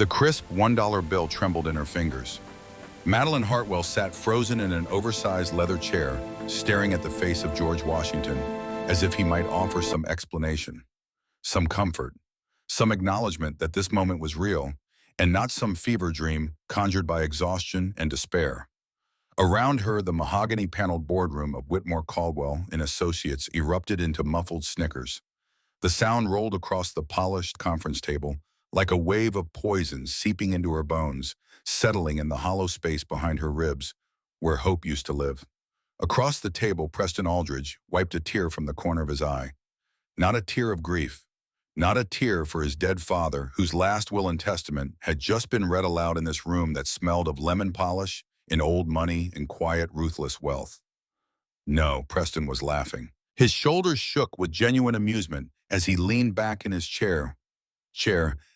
The crisp $1 bill trembled in her fingers. Madeline Hartwell sat frozen in an oversized leather chair, staring at the face of George Washington, as if he might offer some explanation, some comfort, some acknowledgement that this moment was real, and not some fever dream conjured by exhaustion and despair. Around her, the mahogany-paneled boardroom of Whitmore Caldwell and Associates erupted into muffled snickers. The sound rolled across the polished conference table like a wave of poison seeping into her bones, settling in the hollow space behind her ribs, where hope used to live. Across the table, Preston Aldridge wiped a tear from the corner of his eye. Not a tear of grief, not a tear for his dead father, whose last will and testament had just been read aloud in this room that smelled of lemon polish and old money and quiet, ruthless wealth. No, Preston was laughing. His shoulders shook with genuine amusement as he leaned back in his chair,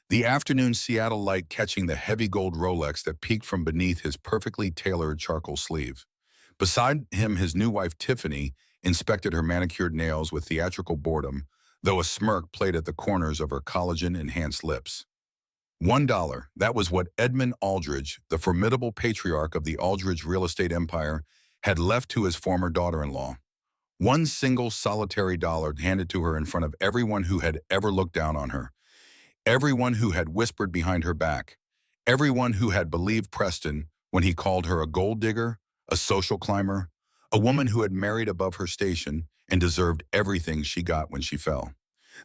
the afternoon Seattle light catching the heavy gold Rolex that peeked from beneath his perfectly tailored charcoal sleeve. Beside him, his new wife, Tiffany, inspected her manicured nails with theatrical boredom, though a smirk played at the corners of her collagen-enhanced lips. $1, that was what Edmund Aldridge, the formidable patriarch of the Aldridge real estate empire, had left to his former daughter-in-law. One single solitary dollar handed to her in front of everyone who had ever looked down on her. Everyone who had whispered behind her back, everyone who had believed Preston when he called her a gold digger, a social climber, a woman who had married above her station and deserved everything she got when she fell.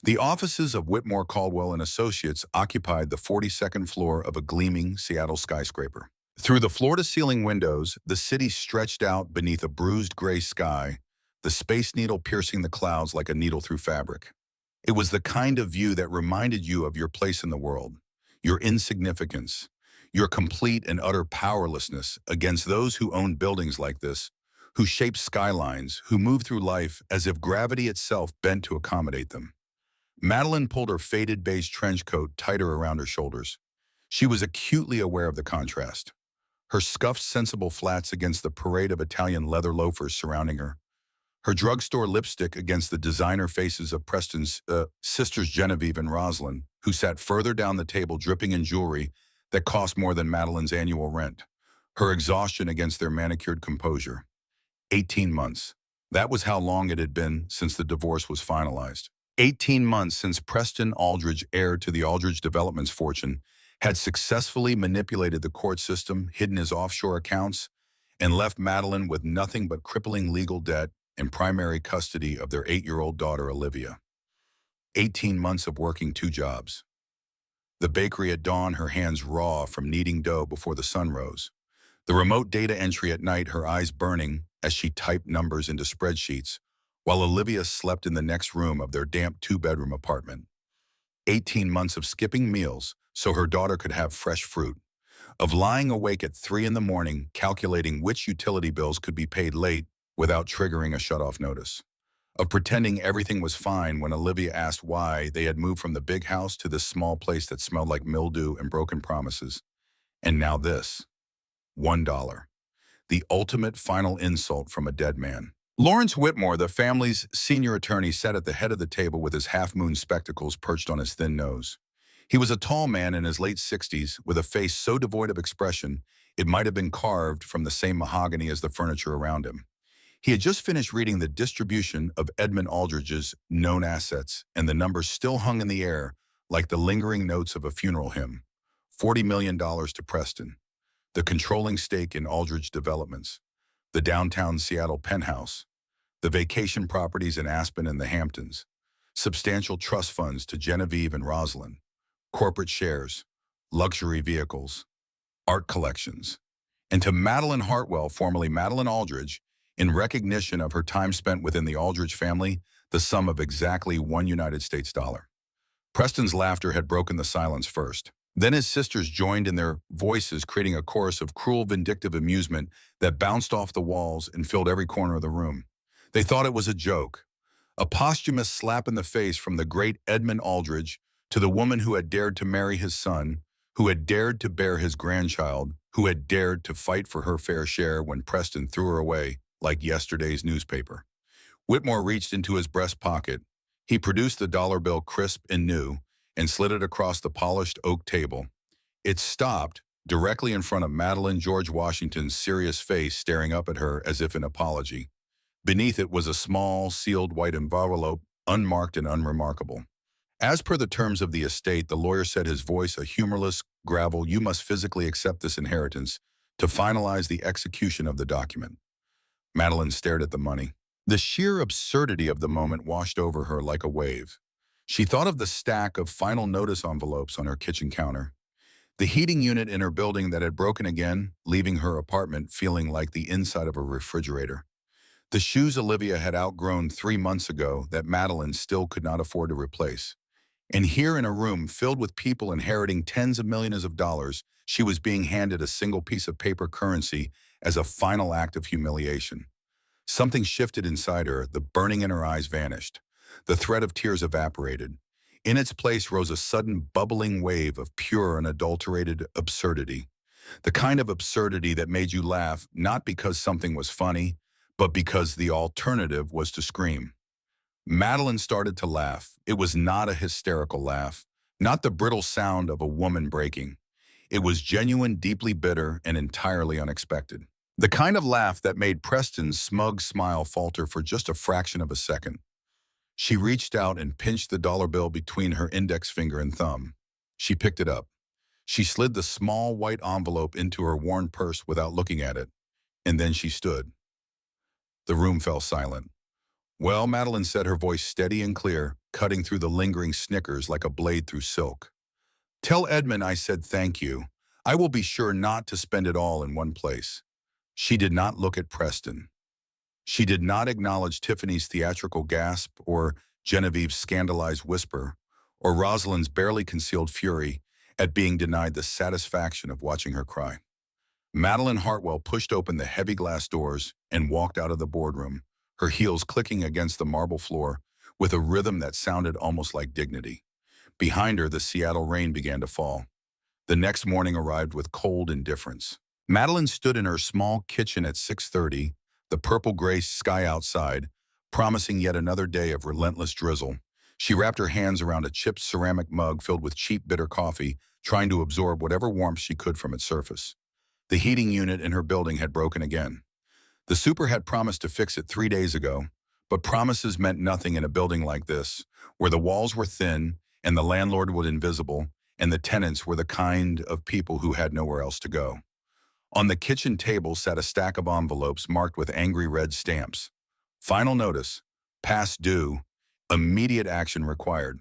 The offices of Whitmore Caldwell and Associates occupied the 42nd floor of a gleaming Seattle skyscraper. Through the floor-to-ceiling windows, the city stretched out beneath a bruised gray sky, the Space Needle piercing the clouds like a needle through fabric. It was the kind of view that reminded you of your place in the world, your insignificance, your complete and utter powerlessness against those who owned buildings like this, who shaped skylines, who moved through life as if gravity itself bent to accommodate them. Madeline pulled her faded beige trench coat tighter around her shoulders. She was acutely aware of the contrast. Her scuffed, sensible flats against the parade of Italian leather loafers surrounding her, her drugstore lipstick against the designer faces of Preston's sisters Genevieve and Rosalind, who sat further down the table dripping in jewelry that cost more than Madeline's annual rent, her exhaustion against their manicured composure. 18 months. That was how long it had been since the divorce was finalized. 18 months since Preston Aldridge, heir to the Aldridge Development's fortune, had successfully manipulated the court system, hidden his offshore accounts, and left Madeline with nothing but crippling legal debt and primary custody of their 8-year-old daughter, Olivia. 18 months of working 2 jobs. The bakery at dawn, her hands raw from kneading dough before the sun rose. The remote data entry at night, her eyes burning as she typed numbers into spreadsheets, while Olivia slept in the next room of their damp 2-bedroom apartment. 18 months of skipping meals so her daughter could have fresh fruit, of lying awake at 3 in the morning calculating which utility bills could be paid late without triggering a shutoff notice, of pretending everything was fine when Olivia asked why they had moved from the big house to this small place that smelled like mildew and broken promises. And now this. $1. The ultimate final insult from a dead man. Lawrence Whitmore, the family's senior attorney, sat at the head of the table with his half-moon spectacles perched on his thin nose. He was a tall man in his late 60s with a face so devoid of expression it might have been carved from the same mahogany as the furniture around him. He had just finished reading the distribution of Edmund Aldridge's known assets, and the numbers still hung in the air like the lingering notes of a funeral hymn. $40 million to Preston, the controlling stake in Aldridge Developments, the downtown Seattle penthouse, the vacation properties in Aspen and the Hamptons, substantial trust funds to Genevieve and Rosalind, corporate shares, luxury vehicles, art collections, and to Madeline Hartwell, formerly Madeline Aldridge, in recognition of her time spent within the Aldridge family, the sum of exactly $1 United States dollar. Preston's laughter had broken the silence first. Then his sisters joined in their voices, creating a chorus of cruel, vindictive amusement that bounced off the walls and filled every corner of the room. They thought it was a joke, a posthumous slap in the face from the great Edmund Aldridge to the woman who had dared to marry his son, who had dared to bear his grandchild, who had dared to fight for her fair share when Preston threw her away like yesterday's newspaper. Whitmore reached into his breast pocket. He produced the dollar bill crisp and new and slid it across the polished oak table. It stopped directly in front of Madeline George Washington's serious face staring up at her as if in apology. Beneath it was a small, sealed white envelope, unmarked and unremarkable. As per the terms of the estate, the lawyer said, his voice a humorless gravel, "You must physically accept this inheritance to finalize the execution of the document." Madeline stared at the money. The sheer absurdity of the moment washed over her like a wave. She thought of the stack of final notice envelopes on her kitchen counter, the heating unit in her building that had broken again, leaving her apartment feeling like the inside of a refrigerator, the shoes Olivia had outgrown 3 months ago that Madeline still could not afford to replace. And here in a room filled with people inheriting tens of millions of dollars, she was being handed a single piece of paper currency as a final act of humiliation. Something shifted inside her, the burning in her eyes vanished. The threat of tears evaporated. In its place rose a sudden bubbling wave of pure and unadulterated absurdity. The kind of absurdity that made you laugh not because something was funny, but because the alternative was to scream. Madeline started to laugh. It was not a hysterical laugh, not the brittle sound of a woman breaking. It was genuine, deeply bitter, and entirely unexpected. The kind of laugh that made Preston's smug smile falter for just a fraction of a second. She reached out and pinched the dollar bill between her index finger and thumb. She picked it up. She slid the small white envelope into her worn purse without looking at it, and then she stood. The room fell silent. "Well," Madeline said, her voice steady and clear, cutting through the lingering snickers like a blade through silk. "Tell Edmund I said thank you. I will be sure not to spend it all in one place." She did not look at Preston. She did not acknowledge Tiffany's theatrical gasp or Genevieve's scandalized whisper or Rosalind's barely concealed fury at being denied the satisfaction of watching her cry. Madeline Hartwell pushed open the heavy glass doors and walked out of the boardroom, her heels clicking against the marble floor with a rhythm that sounded almost like dignity. Behind her, the Seattle rain began to fall. The next morning arrived with cold indifference. Madeline stood in her small kitchen at 6:30, the purple-gray sky outside, promising yet another day of relentless drizzle. She wrapped her hands around a chipped ceramic mug filled with cheap, bitter coffee, trying to absorb whatever warmth she could from its surface. The heating unit in her building had broken again. The super had promised to fix it 3 days ago, but promises meant nothing in a building like this, where the walls were thin and the landlord was invisible, and the tenants were the kind of people who had nowhere else to go. On the kitchen table sat a stack of envelopes marked with angry red stamps. Final notice, past due, immediate action required.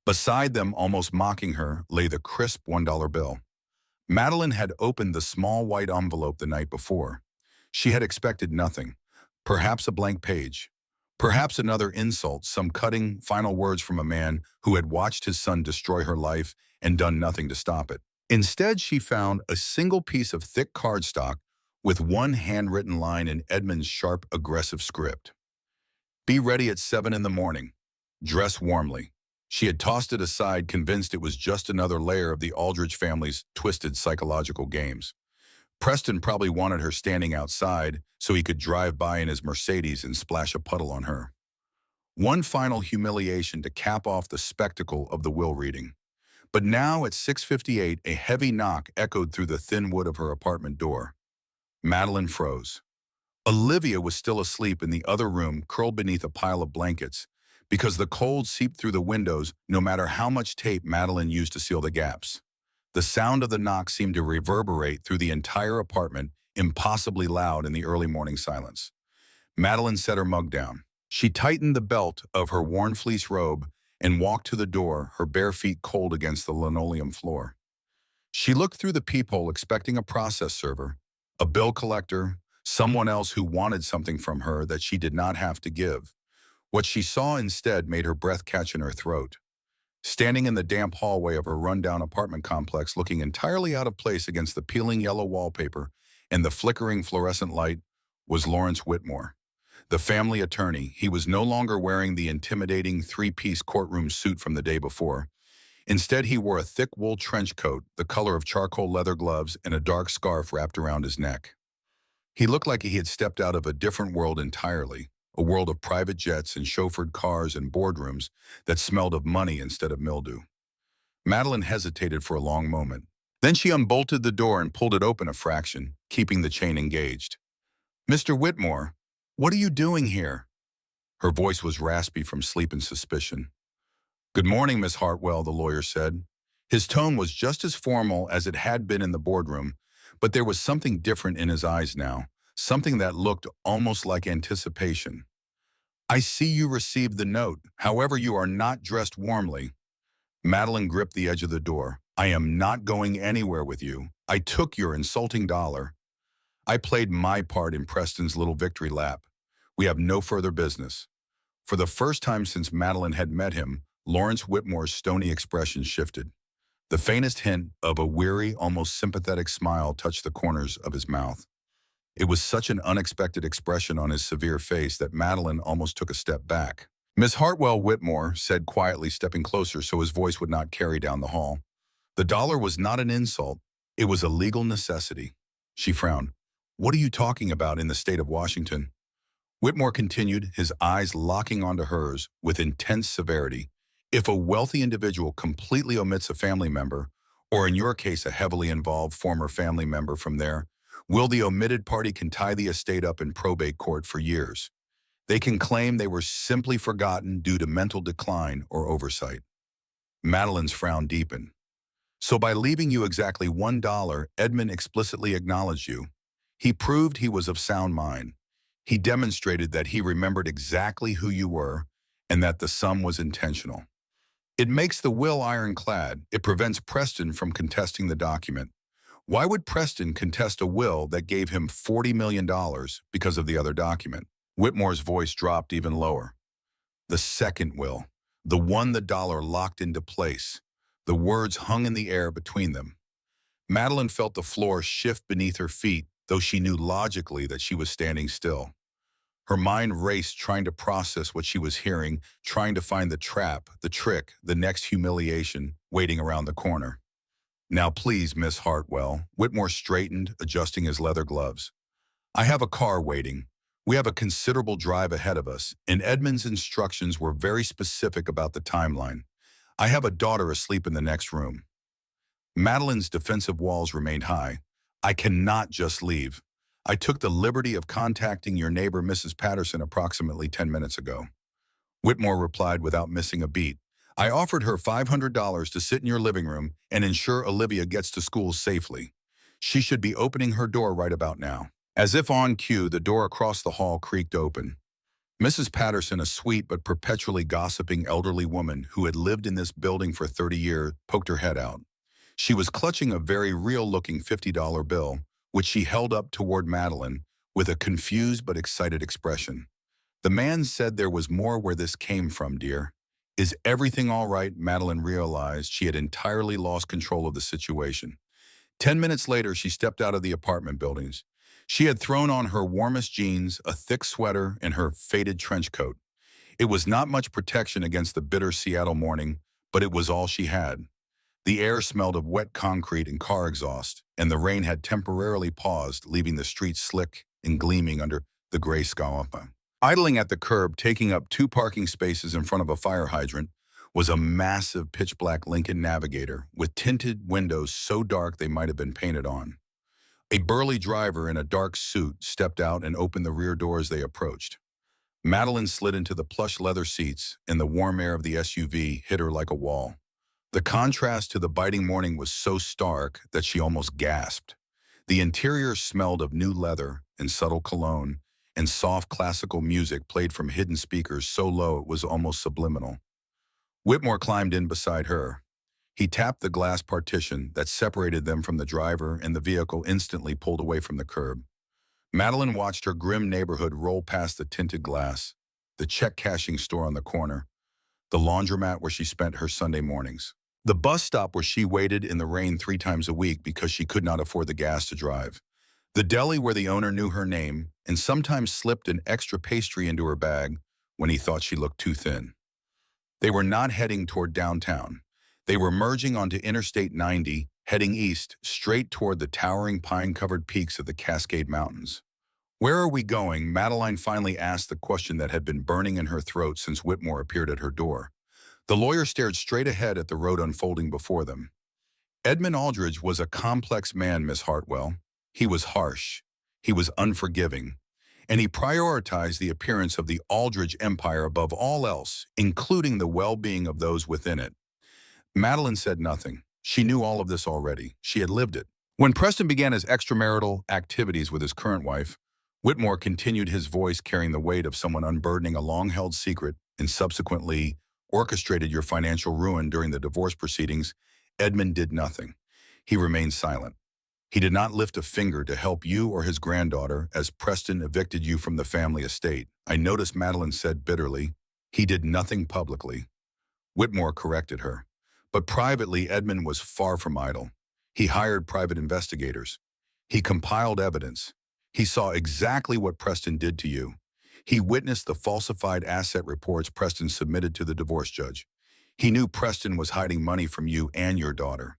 Beside them, almost mocking her, lay the crisp $1 bill. Madeline had opened the small white envelope the night before. She had expected nothing. Perhaps a blank page. Perhaps another insult, some cutting final words from a man who had watched his son destroy her life and done nothing to stop it. Instead, she found a single piece of thick cardstock with one handwritten line in Edmund's sharp, aggressive script. "Be ready at 7 in the morning. Dress warmly." She had tossed it aside, convinced it was just another layer of the Aldrich family's twisted psychological games. Preston probably wanted her standing outside so he could drive by in his Mercedes and splash a puddle on her. One final humiliation to cap off the spectacle of the will reading. But now at 6:58, a heavy knock echoed through the thin wood of her apartment door. Madeline froze. Olivia was still asleep in the other room, curled beneath a pile of blankets, because the cold seeped through the windows no matter how much tape Madeline used to seal the gaps. The sound of the knock seemed to reverberate through the entire apartment, impossibly loud in the early morning silence. Madeline set her mug down. She tightened the belt of her worn fleece robe and walked to the door, her bare feet cold against the linoleum floor. She looked through the peephole, expecting a process server, a bill collector, someone else who wanted something from her that she did not have to give. What she saw instead made her breath catch in her throat. Standing in the damp hallway of her rundown apartment complex, looking entirely out of place against the peeling yellow wallpaper and the flickering fluorescent light, was Lawrence Whitmore, the family attorney. He was no longer wearing the intimidating three-piece courtroom suit from the day before. Instead, he wore a thick wool trench coat, the color of charcoal leather gloves, and a dark scarf wrapped around his neck. He looked like he had stepped out of a different world entirely, a world of private jets and chauffeured cars and boardrooms that smelled of money instead of mildew. Madeline hesitated for a long moment. Then she unbolted the door and pulled it open a fraction, keeping the chain engaged. "Mr. Whitmore, what are you doing here?" Her voice was raspy from sleep and suspicion. "Good morning, Miss Hartwell," the lawyer said. His tone was just as formal as it had been in the boardroom, but there was something different in his eyes now, something that looked almost like anticipation. "I see you received the note. However, you are not dressed warmly." Madeline gripped the edge of the door. "I am not going anywhere with you. I took your insulting dollar. I played my part in Preston's little victory lap. We have no further business." For the first time since Madeline had met him, Lawrence Whitmore's stony expression shifted. The faintest hint of a weary, almost sympathetic smile touched the corners of his mouth. It was such an unexpected expression on his severe face that Madeline almost took a step back. "Miss Hartwell," Whitmore said quietly, stepping closer so his voice would not carry down the hall. "The dollar was not an insult. It was a legal necessity." She frowned. "What are you talking about in the state of Washington?" Whitmore continued, his eyes locking onto hers with intense severity. "If a wealthy individual completely omits a family member, or in your case a heavily involved former family member from there, will the omitted party can tie the estate up in probate court for years. They can claim they were simply forgotten due to mental decline or oversight." Madeline's frown deepened. "So by leaving you exactly $1, Edmund explicitly acknowledged you. He proved he was of sound mind. He demonstrated that he remembered exactly who you were and that the sum was intentional. It makes the will ironclad. It prevents Preston from contesting the document. Why would Preston contest a will that gave him $40 million because of the other document?" Whitmore's voice dropped even lower. "The second will, the one the dollar locked into place." The words hung in the air between them. Madeline felt the floor shift beneath her feet, though she knew logically that she was standing still. Her mind raced, trying to process what she was hearing, trying to find the trap, the trick, the next humiliation waiting around the corner. "Now please, Miss Hartwell." Whitmore straightened, adjusting his leather gloves. "I have a car waiting. We have a considerable drive ahead of us, and Edmund's instructions were very specific about the timeline. I have a daughter asleep in the next room." Madeline's defensive walls remained high. "I cannot just leave. I took the liberty of contacting your neighbor, Mrs. Patterson, approximately 10 minutes ago." Whitmore replied without missing a beat. "I offered her $500 to sit in your living room and ensure Olivia gets to school safely. She should be opening her door right about now." As if on cue, the door across the hall creaked open. Mrs. Patterson, a sweet but perpetually gossiping elderly woman who had lived in this building for 30 years, poked her head out. She was clutching a very real-looking $50 bill, which she held up toward Madeline with a confused but excited expression. "The man said there was more where this came from, dear." "Is everything all right?" Madeline realized she had entirely lost control of the situation. 10 minutes later, she stepped out of the apartment buildings. She had thrown on her warmest jeans, a thick sweater, and her faded trench coat. It was not much protection against the bitter Seattle morning, but it was all she had. The air smelled of wet concrete and car exhaust, and the rain had temporarily paused, leaving the streets slick and gleaming under the gray sky. Idling at the curb, taking up 2 parking spaces in front of a fire hydrant, was a massive pitch-black Lincoln Navigator with tinted windows so dark they might have been painted on. A burly driver in a dark suit stepped out and opened the rear door as they approached. Madeline slid into the plush leather seats, and the warm air of the SUV hit her like a wall. The contrast to the biting morning was so stark that she almost gasped. The interior smelled of new leather and subtle cologne, and soft classical music played from hidden speakers so low it was almost subliminal. Whitmore climbed in beside her. He tapped the glass partition that separated them from the driver, and the vehicle instantly pulled away from the curb. Madeline watched her grim neighborhood roll past the tinted glass, the check-cashing store on the corner, the laundromat where she spent her Sunday mornings, the bus stop where she waited in the rain 3 times a week because she could not afford the gas to drive, the deli where the owner knew her name and sometimes slipped an extra pastry into her bag when he thought she looked too thin. They were not heading toward downtown. They were merging onto Interstate 90, heading east, straight toward the towering pine-covered peaks of the Cascade Mountains. "Where are we going?" Madeline finally asked the question that had been burning in her throat since Whitmore appeared at her door. The lawyer stared straight ahead at the road unfolding before them. Edmund Aldridge was a complex man, Miss Hartwell. He was harsh, he was unforgiving, and he prioritized the appearance of the Aldridge Empire above all else, including the well-being of those within it. Madeline said nothing. She knew all of this already. She had lived it. When Preston began his extramarital activities with his current wife, Whitmore continued, his voice carrying the weight of someone unburdening a long-held secret and subsequently orchestrated your financial ruin during the divorce proceedings. Edmund did nothing. He remained silent. He did not lift a finger to help you or his granddaughter as Preston evicted you from the family estate. I noticed, Madeline said bitterly. He did nothing publicly. Whitmore corrected her. But privately, Edmund was far from idle. He hired private investigators. He compiled evidence. He saw exactly what Preston did to you. He witnessed the falsified asset reports Preston submitted to the divorce judge. He knew Preston was hiding money from you and your daughter.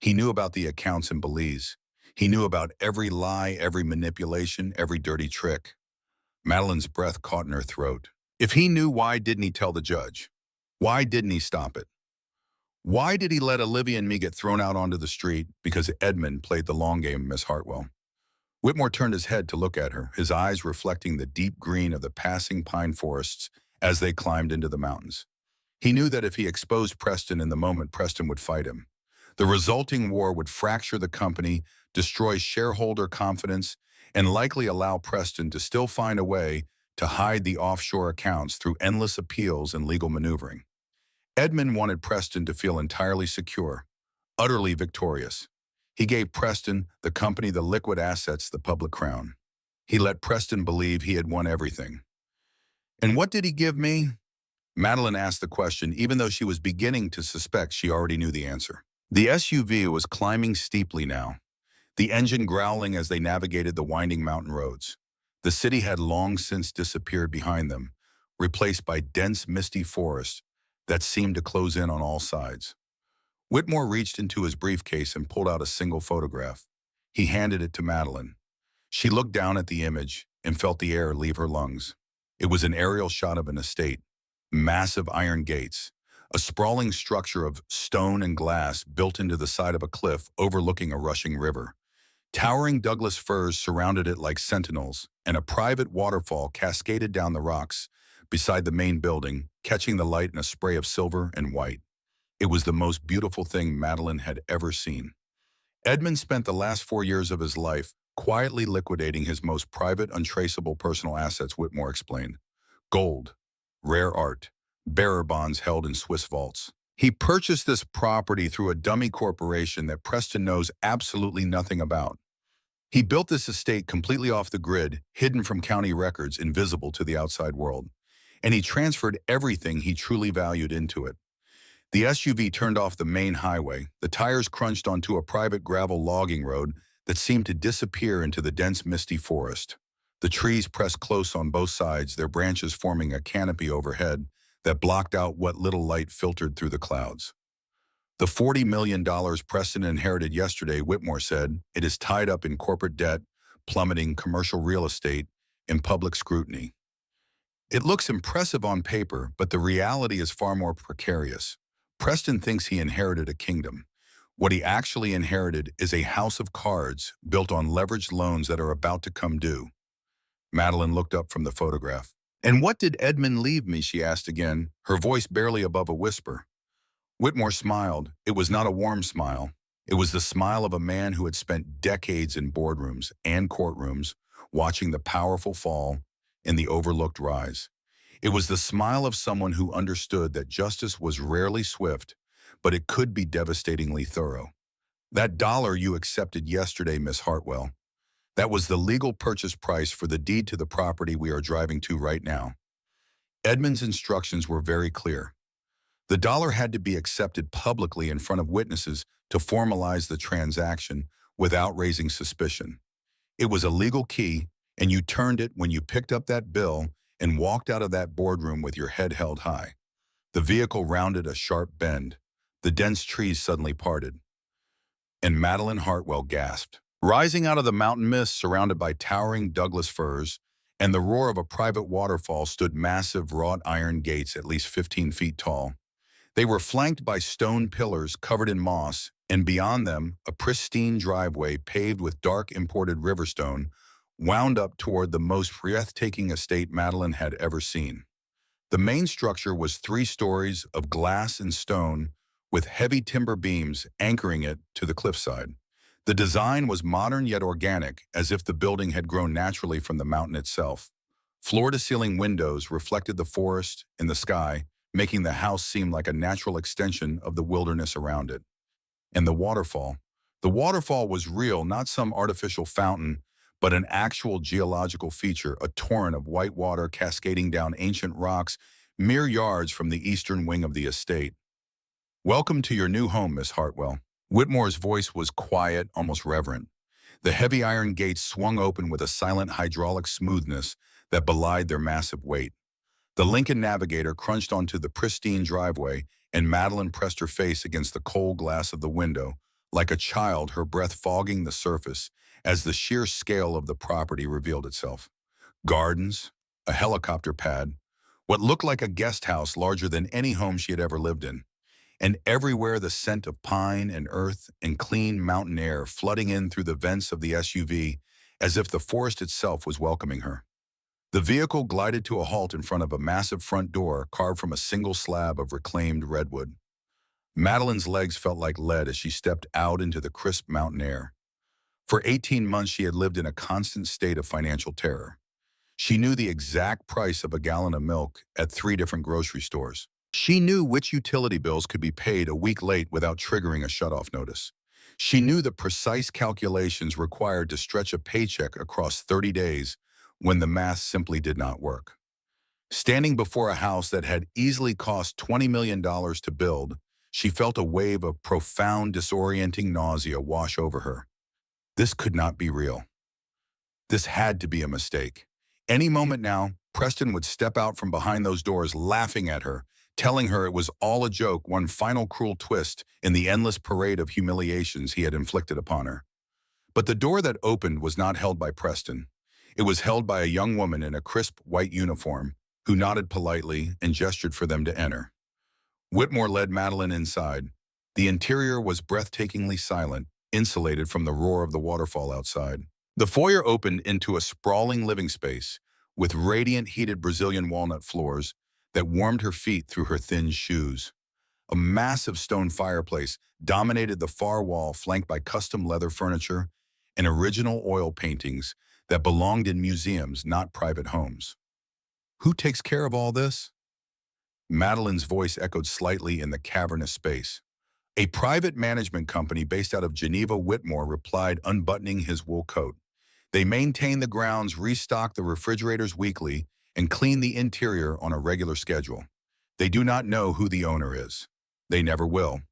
He knew about the accounts in Belize. He knew about every lie, every manipulation, every dirty trick. Madeline's breath caught in her throat. If he knew, why didn't he tell the judge? Why didn't he stop it? Why did he let Olivia and me get thrown out onto the street because Edmund played the long game, Miss Hartwell? Whitmore turned his head to look at her, his eyes reflecting the deep green of the passing pine forests as they climbed into the mountains. He knew that if he exposed Preston in the moment, Preston would fight him. The resulting war would fracture the company, destroy shareholder confidence, and likely allow Preston to still find a way to hide the offshore accounts through endless appeals and legal maneuvering. Edmund wanted Preston to feel entirely secure, utterly victorious. He gave Preston, the company, the liquid assets, the public crown. He let Preston believe he had won everything. And what did he give me? Madeline asked the question, even though she was beginning to suspect she already knew the answer. The SUV was climbing steeply now, the engine growling as they navigated the winding mountain roads. The city had long since disappeared behind them, replaced by dense, misty forest that seemed to close in on all sides. Whitmore reached into his briefcase and pulled out a single photograph. He handed it to Madeline. She looked down at the image and felt the air leave her lungs. It was an aerial shot of an estate, massive iron gates, a sprawling structure of stone and glass built into the side of a cliff overlooking a rushing river. Towering Douglas firs surrounded it like sentinels, and a private waterfall cascaded down the rocks beside the main building, catching the light in a spray of silver and white. It was the most beautiful thing Madeline had ever seen. Edmund spent the last 4 years of his life quietly liquidating his most private, untraceable personal assets, Whitmore explained. Gold, rare art, bearer bonds held in Swiss vaults. He purchased this property through a dummy corporation that Preston knows absolutely nothing about. He built this estate completely off the grid, hidden from county records, invisible to the outside world. And he transferred everything he truly valued into it. The SUV turned off the main highway. The tires crunched onto a private gravel logging road that seemed to disappear into the dense, misty forest. The trees pressed close on both sides, their branches forming a canopy overhead that blocked out what little light filtered through the clouds. The $40 million Preston inherited yesterday, Whitmore said, it is tied up in corporate debt, plummeting commercial real estate, and public scrutiny. It looks impressive on paper, but the reality is far more precarious. Preston thinks he inherited a kingdom. What he actually inherited is a house of cards built on leveraged loans that are about to come due. Madeline looked up from the photograph. And what did Edmund leave me, she asked again, her voice barely above a whisper. Whitmore smiled. It was not a warm smile. It was the smile of a man who had spent decades in boardrooms and courtrooms, watching the powerful fall and the overlooked rise. It was the smile of someone who understood that justice was rarely swift, but it could be devastatingly thorough. That dollar you accepted yesterday, Miss Hartwell, that was the legal purchase price for the deed to the property we are driving to right now. Edmund's instructions were very clear. The dollar had to be accepted publicly in front of witnesses to formalize the transaction without raising suspicion. It was a legal key, and you turned it when you picked up that bill and walked out of that boardroom with your head held high. The vehicle rounded a sharp bend. The dense trees suddenly parted. And Madeline Hartwell gasped. Rising out of the mountain mist surrounded by towering Douglas firs and the roar of a private waterfall stood massive wrought iron gates at least 15 feet tall. They were flanked by stone pillars covered in moss, and beyond them, a pristine driveway paved with dark imported riverstone wound up toward the most breathtaking estate Madeline had ever seen. The main structure was 3 stories of glass and stone with heavy timber beams anchoring it to the cliffside. The design was modern yet organic, as if the building had grown naturally from the mountain itself. Floor-to-ceiling windows reflected the forest and the sky, making the house seem like a natural extension of the wilderness around it. And the waterfall. The waterfall was real, not some artificial fountain, but an actual geological feature, a torrent of white water cascading down ancient rocks mere yards from the eastern wing of the estate. "Welcome to your new home, Miss Hartwell." Whitmore's voice was quiet, almost reverent. The heavy iron gates swung open with a silent hydraulic smoothness that belied their massive weight. The Lincoln Navigator crunched onto the pristine driveway, and Madeline pressed her face against the cold glass of the window, like a child, her breath fogging the surface as the sheer scale of the property revealed itself. Gardens, a helicopter pad, what looked like a guest house larger than any home she had ever lived in, and everywhere the scent of pine and earth and clean mountain air flooding in through the vents of the SUV as if the forest itself was welcoming her. The vehicle glided to a halt in front of a massive front door carved from a single slab of reclaimed redwood. Madeline's legs felt like lead as she stepped out into the crisp mountain air. For 18 months, she had lived in a constant state of financial terror. She knew the exact price of a gallon of milk at 3 different grocery stores. She knew which utility bills could be paid a week late without triggering a shutoff notice. She knew the precise calculations required to stretch a paycheck across 30 days when the math simply did not work. Standing before a house that had easily cost $20 million to build, she felt a wave of profound, disorienting nausea wash over her. This could not be real. This had to be a mistake. Any moment now, Preston would step out from behind those doors laughing at her, telling her it was all a joke, one final cruel twist in the endless parade of humiliations he had inflicted upon her. But the door that opened was not held by Preston. It was held by a young woman in a crisp white uniform who nodded politely and gestured for them to enter. Whitmore led Madeline inside. The interior was breathtakingly silent, insulated from the roar of the waterfall outside. The foyer opened into a sprawling living space with radiant heated Brazilian walnut floors that warmed her feet through her thin shoes. A massive stone fireplace dominated the far wall, flanked by custom leather furniture and original oil paintings that belonged in museums, not private homes. "Who takes care of all this?" Madeline's voice echoed slightly in the cavernous space. "A private management company based out of Geneva," Whitmore replied, unbuttoning his wool coat. "They maintain the grounds, restock the refrigerators weekly, and clean the interior on a regular schedule. They do not know who the owner is. They never will.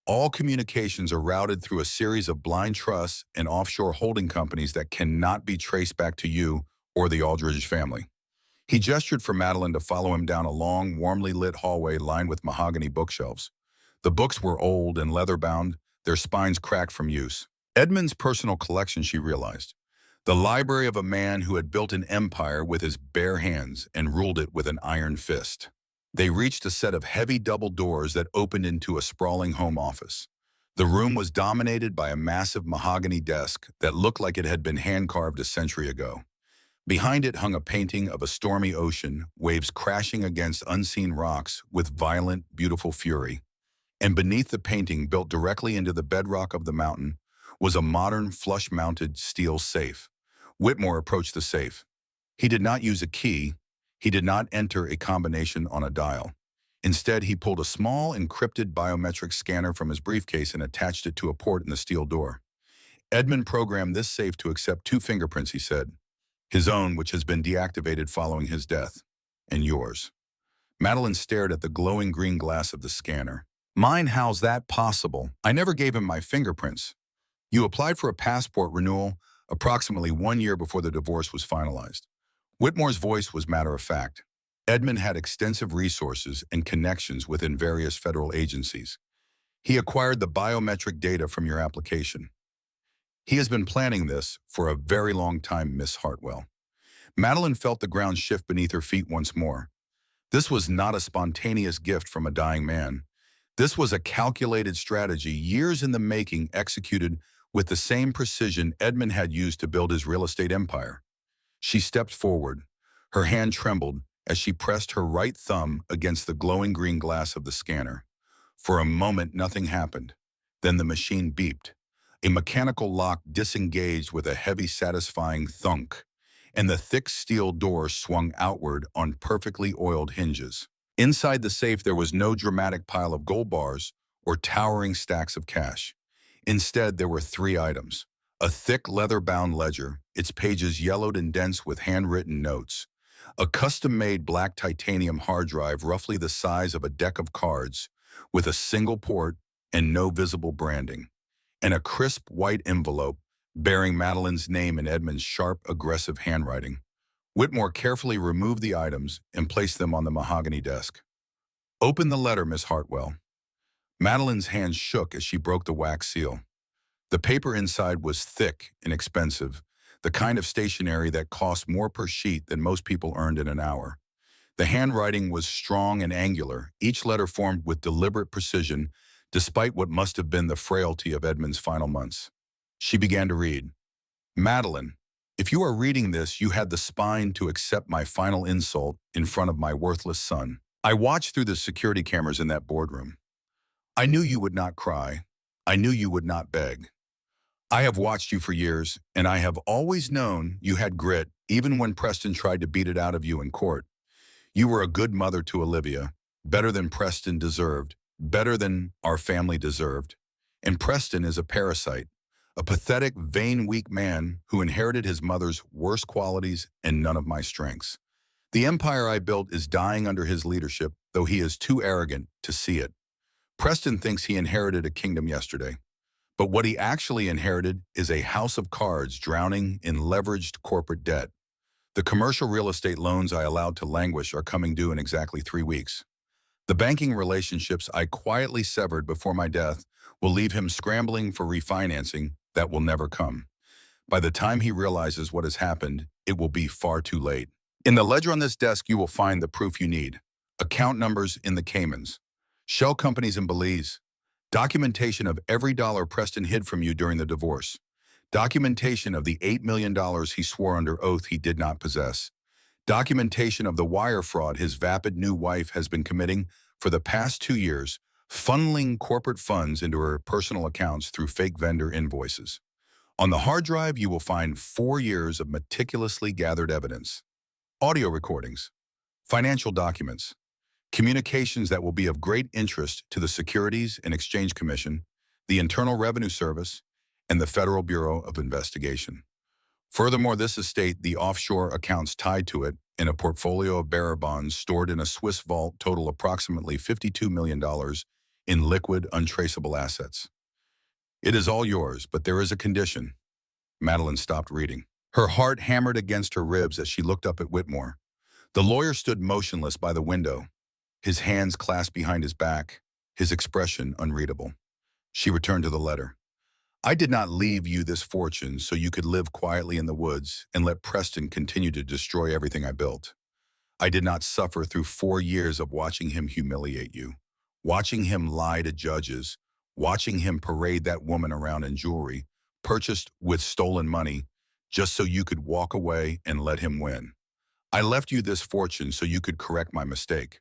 All communications are routed through a series of blind trusts and offshore holding companies that cannot be traced back to you or the Aldridge family." He gestured for Madeline to follow him down a long, warmly lit hallway lined with mahogany bookshelves. The books were old and leather-bound, their spines cracked from use. Edmund's personal collection, she realized. The library of a man who had built an empire with his bare hands and ruled it with an iron fist. They reached a set of heavy double doors that opened into a sprawling home office. The room was dominated by a massive mahogany desk that looked like it had been hand-carved a century ago. Behind it hung a painting of a stormy ocean, waves crashing against unseen rocks with violent, beautiful fury. And beneath the painting, built directly into the bedrock of the mountain, was a modern, flush-mounted steel safe. Whitmore approached the safe. He did not use a key. He did not enter a combination on a dial. Instead, he pulled a small, encrypted biometric scanner from his briefcase and attached it to a port in the steel door. "Edmund programmed this safe to accept 2 fingerprints," he said. "His own, which has been deactivated following his death, and yours." Madeline stared at the glowing green glass of the scanner. "Mine? How's that possible? I never gave him my fingerprints." "You applied for a passport renewal approximately 1 year before the divorce was finalized." Whitmore's voice was matter-of-fact. Edmund had extensive resources and connections within various federal agencies. He acquired the biometric data from your application. He has been planning this for a very long time, Miss Hartwell. Madeline felt the ground shift beneath her feet once more. This was not a spontaneous gift from a dying man. This was a calculated strategy, years in the making, executed with the same precision Edmund had used to build his real estate empire. She stepped forward. Her hand trembled as she pressed her right thumb against the glowing green glass of the scanner. For a moment, nothing happened. Then the machine beeped. A mechanical lock disengaged with a heavy, satisfying thunk, and the thick steel door swung outward on perfectly oiled hinges. Inside the safe, there was no dramatic pile of gold bars or towering stacks of cash. Instead, there were three items: a thick leather-bound ledger, its pages yellowed and dense with handwritten notes; a custom-made black titanium hard drive roughly the size of a deck of cards, with a single port and no visible branding; and a crisp white envelope bearing Madeline's name in Edmund's sharp, aggressive handwriting. Whitmore carefully removed the items and placed them on the mahogany desk. "Open the letter, Miss Hartwell." Madeline's hand shook as she broke the wax seal. The paper inside was thick and expensive, the kind of stationery that cost more per sheet than most people earned in an hour. The handwriting was strong and angular, each letter formed with deliberate precision, despite what must have been the frailty of Edmund's final months. She began to read. "Madeline, if you are reading this, you had the spine to accept my final insult in front of my worthless son. I watched through the security cameras in that boardroom. I knew you would not cry. I knew you would not beg. I have watched you for years, and I have always known you had grit, even when Preston tried to beat it out of you in court. You were a good mother to Olivia, better than Preston deserved, better than our family deserved. And Preston is a parasite, a pathetic, vain, weak man who inherited his mother's worst qualities and none of my strengths. The empire I built is dying under his leadership, though he is too arrogant to see it. Preston thinks he inherited a kingdom yesterday, but what he actually inherited is a house of cards drowning in leveraged corporate debt. The commercial real estate loans I allowed to languish are coming due in exactly 3 weeks. The banking relationships I quietly severed before my death will leave him scrambling for refinancing that will never come. By the time he realizes what has happened, it will be far too late. In the ledger on this desk, you will find the proof you need. Account numbers in the Caymans, shell companies in Belize, documentation of every dollar Preston hid from you during the divorce, documentation of the $8 million he swore under oath he did not possess, documentation of the wire fraud his vapid new wife has been committing for the past 2 years, funneling corporate funds into her personal accounts through fake vendor invoices. On the hard drive, you will find 4 years of meticulously gathered evidence: audio recordings, financial documents, communications that will be of great interest to the Securities and Exchange Commission, the Internal Revenue Service, and the Federal Bureau of Investigation. Furthermore, this estate, the offshore accounts tied to it, and a portfolio of bearer bonds stored in a Swiss vault total approximately $52 million in liquid, untraceable assets. It is all yours, but there is a condition." Madeline stopped reading. Her heart hammered against her ribs as she looked up at Whitmore. The lawyer stood motionless by the window, his hands clasped behind his back, his expression unreadable. She returned to the letter. "I did not leave you this fortune so you could live quietly in the woods and let Preston continue to destroy everything I built. I did not suffer through 4 years of watching him humiliate you, watching him lie to judges, watching him parade that woman around in jewelry, purchased with stolen money, just so you could walk away and let him win. I left you this fortune so you could correct my mistake.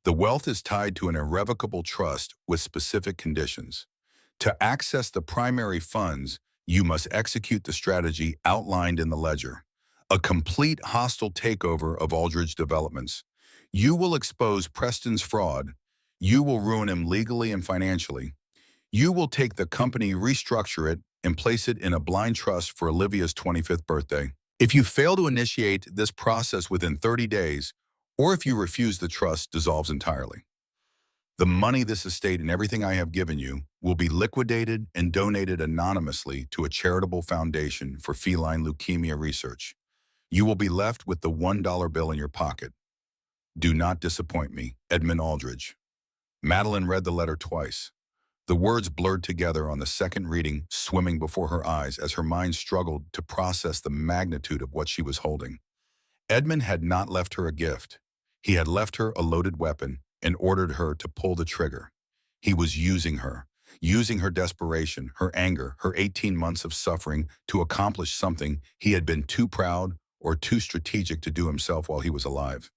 The wealth is tied to an irrevocable trust with specific conditions. To access the primary funds, you must execute the strategy outlined in the ledger: a complete hostile takeover of Aldridge Developments. You will expose Preston's fraud. You will ruin him legally and financially. You will take the company, restructure it, and place it in a blind trust for Olivia's 25th birthday. If you fail to initiate this process within 30 days, or if you refuse, the trust dissolves entirely. The money, this estate, and everything I have given you will be liquidated and donated anonymously to a charitable foundation for feline leukemia research. You will be left with the $1 bill in your pocket. Do not disappoint me, Edmund Aldridge." Madeline read the letter twice. The words blurred together on the second reading, swimming before her eyes as her mind struggled to process the magnitude of what she was holding. Edmund had not left her a gift. He had left her a loaded weapon and ordered her to pull the trigger. He was using her desperation, her anger, her 18 months of suffering to accomplish something he had been too proud or too strategic to do himself while he was alive.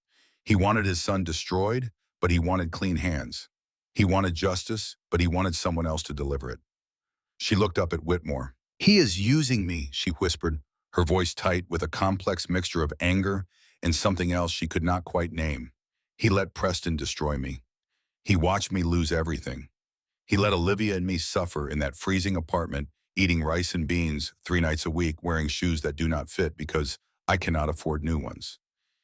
He wanted his son destroyed, but he wanted clean hands. He wanted justice, but he wanted someone else to deliver it. She looked up at Whitmore. "He is using me," she whispered, her voice tight with a complex mixture of anger and something else she could not quite name. "He let Preston destroy me. He watched me lose everything. He let Olivia and me suffer in that freezing apartment, eating rice and beans 3 nights a week, wearing shoes that do not fit because I cannot afford new ones.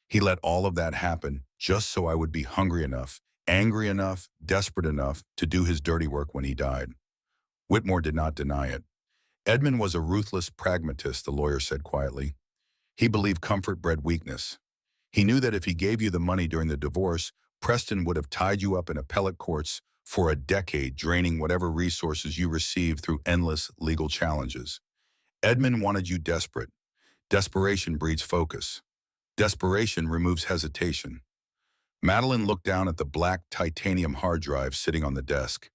He let all of that happen just so I would be hungry enough, angry enough, desperate enough to do his dirty work when he died." Whitmore did not deny it. Edmund was a ruthless pragmatist, the lawyer said quietly. He believed comfort bred weakness. He knew that if he gave you the money during the divorce, Preston would have tied you up in appellate courts for a decade, draining whatever resources you received through endless legal challenges. Edmund wanted you desperate. Desperation breeds focus. Desperation removes hesitation. Madeline looked down at the black titanium hard drive sitting on the desk.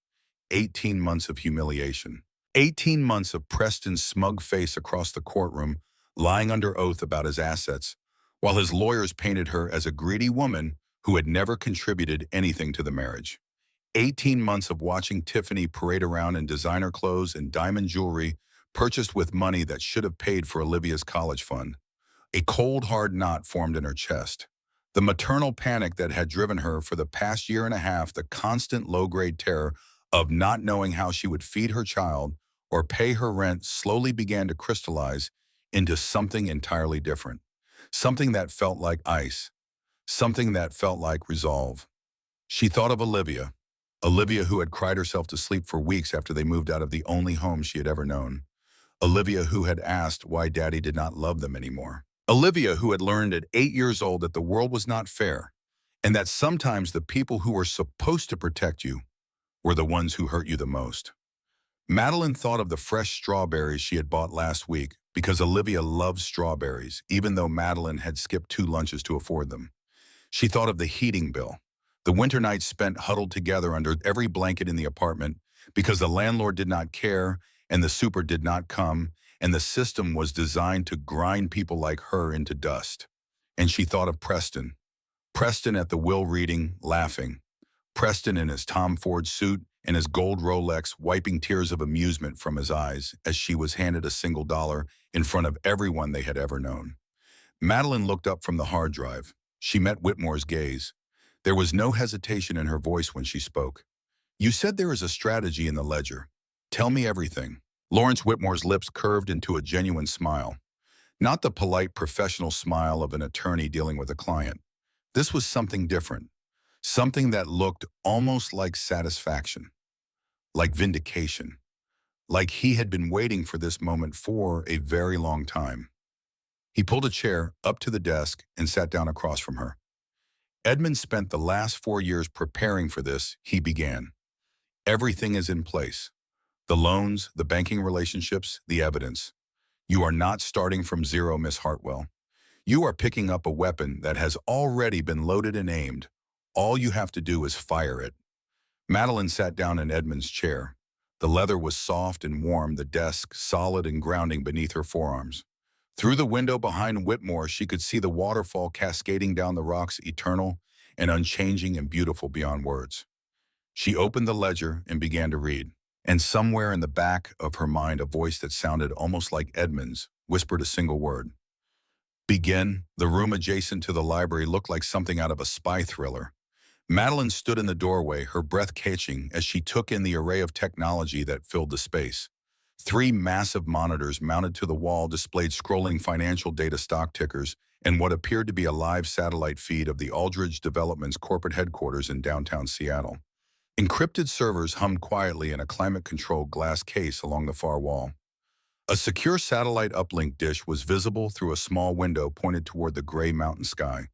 18 months of humiliation. 18 months of Preston's smug face across the courtroom, lying under oath about his assets, while his lawyers painted her as a greedy woman who had never contributed anything to the marriage. 18 months of watching Tiffany parade around in designer clothes and diamond jewelry purchased with money that should have paid for Olivia's college fund. A cold, hard knot formed in her chest. The maternal panic that had driven her for the past year and a half, the constant low-grade terror of not knowing how she would feed her child or pay her rent, slowly began to crystallize into something entirely different. Something that felt like ice. Something that felt like resolve. She thought of Olivia. Olivia, who had cried herself to sleep for weeks after they moved out of the only home she had ever known. Olivia, who had asked why Daddy did not love them anymore. Olivia, who had learned at 8 years old that the world was not fair, and that sometimes the people who were supposed to protect you were the ones who hurt you the most. Madeline thought of the fresh strawberries she had bought last week because Olivia loved strawberries, even though Madeline had skipped 2 lunches to afford them. She thought of the heating bill, the winter nights spent huddled together under every blanket in the apartment because the landlord did not care and the super did not come, and the system was designed to grind people like her into dust. And she thought of Preston. Preston at the will reading, laughing. Preston in his Tom Ford suit and his gold Rolex, wiping tears of amusement from his eyes as she was handed a single dollar in front of everyone they had ever known. Madeline looked up from the hard drive. She met Whitmore's gaze. There was no hesitation in her voice when she spoke. "You said there is a strategy in the ledger. Tell me everything." Lawrence Whitmore's lips curved into a genuine smile. Not the polite professional smile of an attorney dealing with a client. This was something different. Something that looked almost like satisfaction. Like vindication. Like he had been waiting for this moment for a very long time. He pulled a chair up to the desk and sat down across from her. "Edmund spent the last 4 years preparing for this," he began. "Everything is in place. The loans, the banking relationships, the evidence. You are not starting from zero, Miss Hartwell. You are picking up a weapon that has already been loaded and aimed. All you have to do is fire it." Madeline sat down in Edmund's chair. The leather was soft and warm, the desk solid and grounding beneath her forearms. Through the window behind Whitmore, she could see the waterfall cascading down the rocks, eternal and unchanging and beautiful beyond words. She opened the ledger and began to read. And somewhere in the back of her mind, a voice that sounded almost like Edmund's whispered a single word. "Begin." The room adjacent to the library looked like something out of a spy thriller. Madeline stood in the doorway, her breath catching as she took in the array of technology that filled the space. 3 massive monitors mounted to the wall displayed scrolling financial data, stock tickers, and what appeared to be a live satellite feed of the Aldridge Development's corporate headquarters in downtown Seattle. Encrypted servers hummed quietly in a climate-controlled glass case along the far wall. A secure satellite uplink dish was visible through a small window pointed toward the gray mountain sky.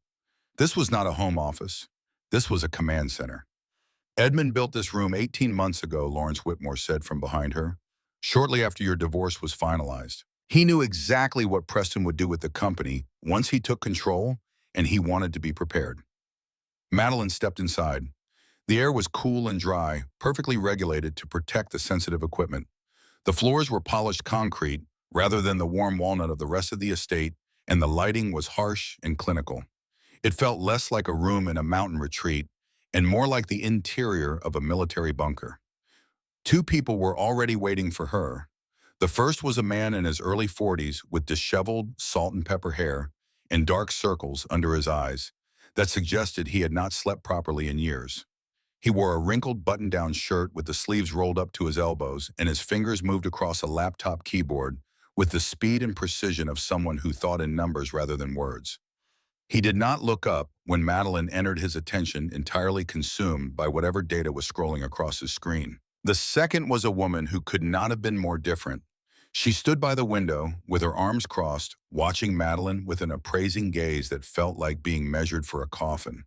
This was not a home office. This was a command center. "Edmund built this room 18 months ago," Lawrence Whitmore said from behind her, "shortly after your divorce was finalized. He knew exactly what Preston would do with the company once he took control, and he wanted to be prepared." Madeline stepped inside. The air was cool and dry, perfectly regulated to protect the sensitive equipment. The floors were polished concrete rather than the warm walnut of the rest of the estate, and the lighting was harsh and clinical. It felt less like a room in a mountain retreat and more like the interior of a military bunker. Two people were already waiting for her. The first was a man in his early 40s with disheveled salt and pepper hair and dark circles under his eyes that suggested he had not slept properly in years. He wore a wrinkled button-down shirt with the sleeves rolled up to his elbows, and his fingers moved across a laptop keyboard with the speed and precision of someone who thought in numbers rather than words. He did not look up when Madeline entered his attention, entirely consumed by whatever data was scrolling across his screen. The second was a woman who could not have been more different. She stood by the window with her arms crossed, watching Madeline with an appraising gaze that felt like being measured for a coffin.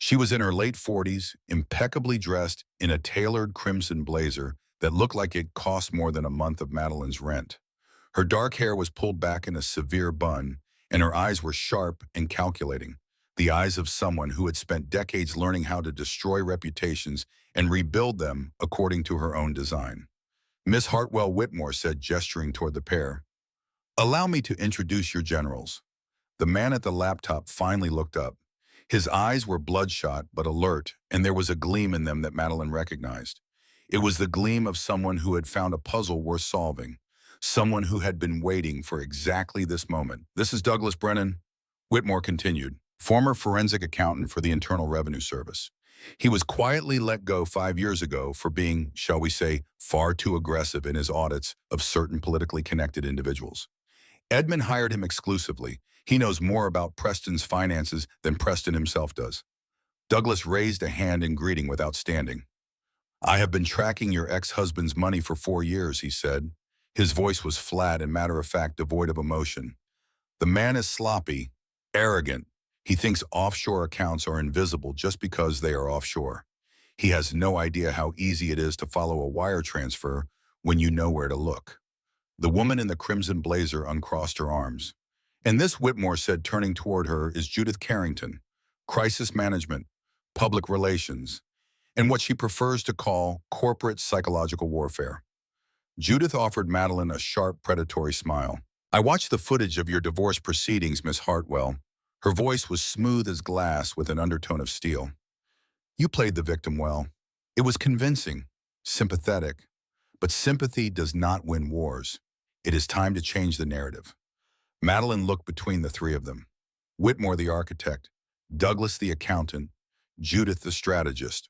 She was in her late 40s, impeccably dressed in a tailored crimson blazer that looked like it cost more than a month of Madeline's rent. Her dark hair was pulled back in a severe bun, and her eyes were sharp and calculating, the eyes of someone who had spent decades learning how to destroy reputations and rebuild them according to her own design. Miss Hartwell Whitmore said, gesturing toward the pair, "Allow me to introduce your generals." The man at the laptop finally looked up. His eyes were bloodshot but alert, and there was a gleam in them that Madeline recognized. It was the gleam of someone who had found a puzzle worth solving, someone who had been waiting for exactly this moment. "This is Douglas Brennan," Whitmore continued, former forensic accountant for the Internal Revenue Service. He was quietly let go 5 years ago for being, shall we say, far too aggressive in his audits of certain politically connected individuals. Edmund hired him exclusively. He knows more about Preston's finances than Preston himself does. Douglas raised a hand in greeting without standing. "I have been tracking your ex-husband's money for 4 years," he said. His voice was flat and matter-of-fact, devoid of emotion. "The man is sloppy, arrogant. He thinks offshore accounts are invisible just because they are offshore. He has no idea how easy it is to follow a wire transfer when you know where to look." The woman in the crimson blazer uncrossed her arms. "And this," Whitmore said, turning toward her, "is Judith Carrington, crisis management, public relations, and what she prefers to call corporate psychological warfare." Judith offered Madeline a sharp, predatory smile. "I watched the footage of your divorce proceedings, Miss Hartwell." Her voice was smooth as glass with an undertone of steel. "You played the victim well. It was convincing, sympathetic. But sympathy does not win wars. It is time to change the narrative." Madeline looked between the three of them. Whitmore the architect, Douglas the accountant, Judith the strategist.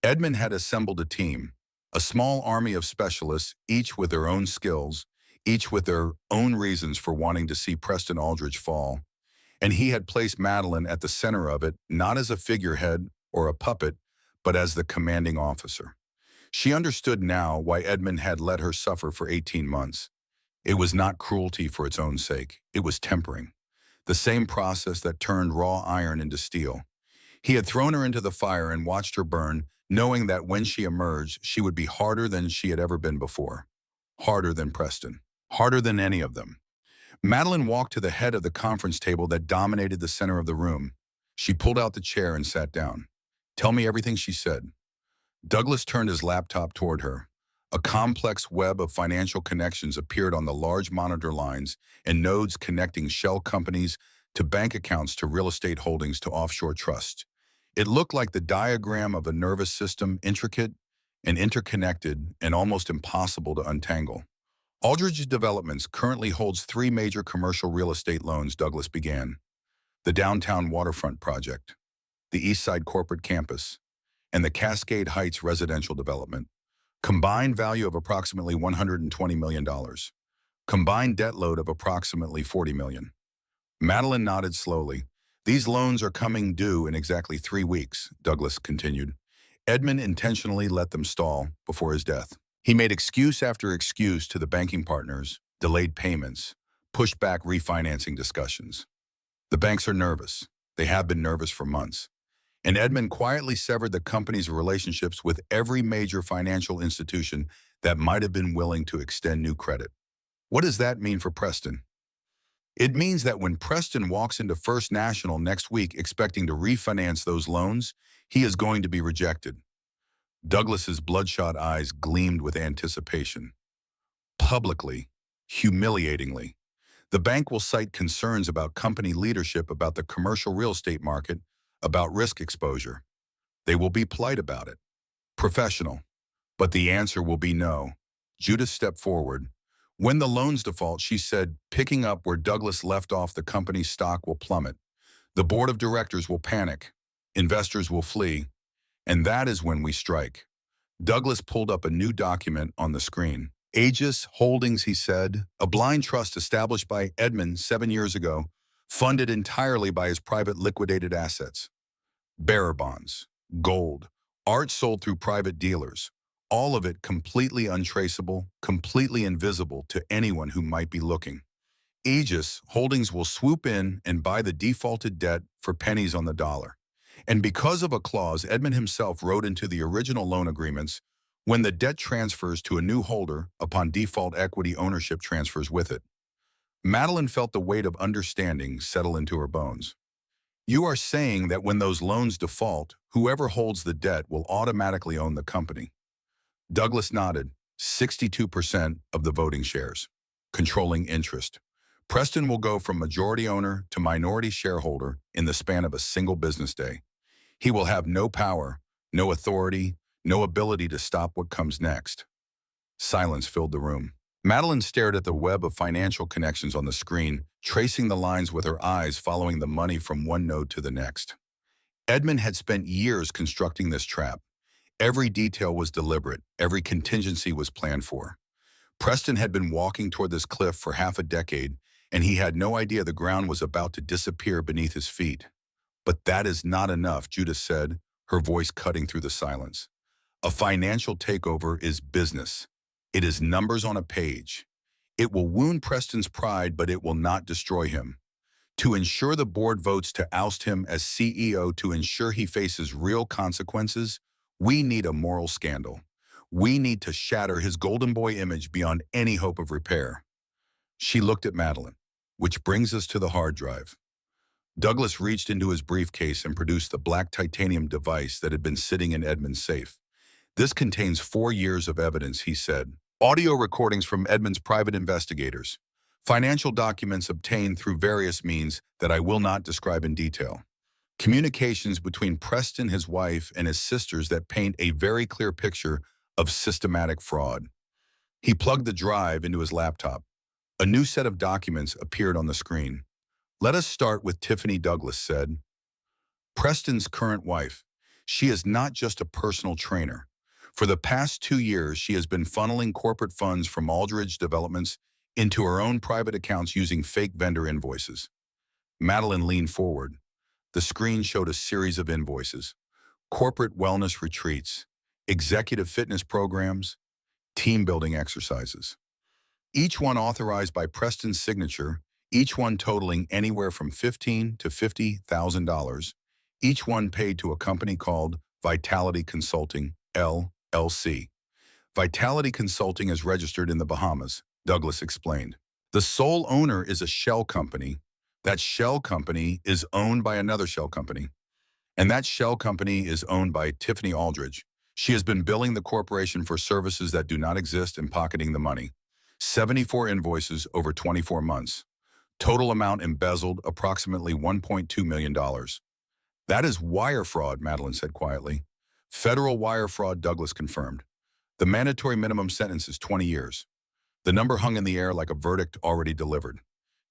Edmund had assembled a team, a small army of specialists, each with their own skills, each with their own reasons for wanting to see Preston Aldridge fall. And he had placed Madeline at the center of it, not as a figurehead or a puppet, but as the commanding officer. She understood now why Edmund had let her suffer for 18 months. It was not cruelty for its own sake. It was tempering, the same process that turned raw iron into steel. He had thrown her into the fire and watched her burn, knowing that when she emerged, she would be harder than she had ever been before. Harder than Preston. Harder than any of them. Madeline walked to the head of the conference table that dominated the center of the room. She pulled out the chair and sat down. "Tell me everything," she said. Douglas turned his laptop toward her. A complex web of financial connections appeared on the large monitor lines and nodes connecting shell companies to bank accounts to real estate holdings to offshore trusts. It looked like the diagram of a nervous system, intricate and interconnected and almost impossible to untangle. "Aldridge Developments currently holds 3 major commercial real estate loans," Douglas began. "The Downtown Waterfront Project, the Eastside Corporate Campus, and the Cascade Heights Residential Development. Combined value of approximately $120 million. Combined debt load of approximately $40 million. Madeline nodded slowly. "These loans are coming due in exactly 3 weeks," Douglas continued. Edmund intentionally let them stall before his death. He made excuse after excuse to the banking partners, delayed payments, pushed back refinancing discussions. The banks are nervous. They have been nervous for months. And Edmund quietly severed the company's relationships with every major financial institution that might have been willing to extend new credit. What does that mean for Preston? It means that when Preston walks into First National next week expecting to refinance those loans, he is going to be rejected. Douglas's bloodshot eyes gleamed with anticipation. Publicly, humiliatingly, the bank will cite concerns about company leadership, about the commercial real estate market, about risk exposure. They will be polite about it, professional, but the answer will be no. Judith stepped forward. When the loans default, she said, picking up where Douglas left off, the company's stock will plummet. The board of directors will panic. Investors will flee. And that is when we strike. Douglas pulled up a new document on the screen. Aegis Holdings, he said, a blind trust established by Edmund 7 years ago, funded entirely by his private liquidated assets. Bearer bonds, gold, art sold through private dealers, all of it completely untraceable, completely invisible to anyone who might be looking. Aegis Holdings will swoop in and buy the defaulted debt for pennies on the dollar. And because of a clause Edmund himself wrote into the original loan agreements, when the debt transfers to a new holder upon default, equity ownership transfers with it. Madeline felt the weight of understanding settle into her bones. You are saying that when those loans default, whoever holds the debt will automatically own the company. Douglas nodded. 62% of the voting shares. Controlling interest. Preston will go from majority owner to minority shareholder in the span of a single business day. He will have no power, no authority, no ability to stop what comes next. Silence filled the room. Madeline stared at the web of financial connections on the screen, tracing the lines with her eyes, following the money from one node to the next. Edmund had spent years constructing this trap. Every detail was deliberate, every contingency was planned for. Preston had been walking toward this cliff for half a decade, and he had no idea the ground was about to disappear beneath his feet. But that is not enough, Judith said, her voice cutting through the silence. A financial takeover is business. It is numbers on a page. It will wound Preston's pride, but it will not destroy him. To ensure the board votes to oust him as CEO, to ensure he faces real consequences, we need a moral scandal. We need to shatter his golden boy image beyond any hope of repair. She looked at Madeline, which brings us to the hard drive. Douglas reached into his briefcase and produced the black titanium device that had been sitting in Edmund's safe. This contains 4 years of evidence, he said. Audio recordings from Edmund's private investigators. Financial documents obtained through various means that I will not describe in detail. Communications between Preston, his wife, and his sisters that paint a very clear picture of systematic fraud. He plugged the drive into his laptop. A new set of documents appeared on the screen. Let us start with Tiffany, Douglas said. Preston's current wife. She is not just a personal trainer. For the past 2 years, she has been funneling corporate funds from Aldridge Developments into her own private accounts using fake vendor invoices. Madeline leaned forward. The screen showed a series of invoices. Corporate wellness retreats, executive fitness programs, team-building exercises. Each one authorized by Preston's signature, each one totaling anywhere from $15,000 to $50,000, each one paid to a company called Vitality Consulting, LLC. Vitality Consulting is registered in the Bahamas, Douglas explained. The sole owner is a shell company. That shell company is owned by another shell company. And that shell company is owned by Tiffany Aldridge. She has been billing the corporation for services that do not exist and pocketing the money. 74 invoices over 24 months. Total amount embezzled, approximately $1.2 million. That is wire fraud, Madeline said quietly. Federal wire fraud, Douglas confirmed. The mandatory minimum sentence is 20 years. The number hung in the air like a verdict already delivered.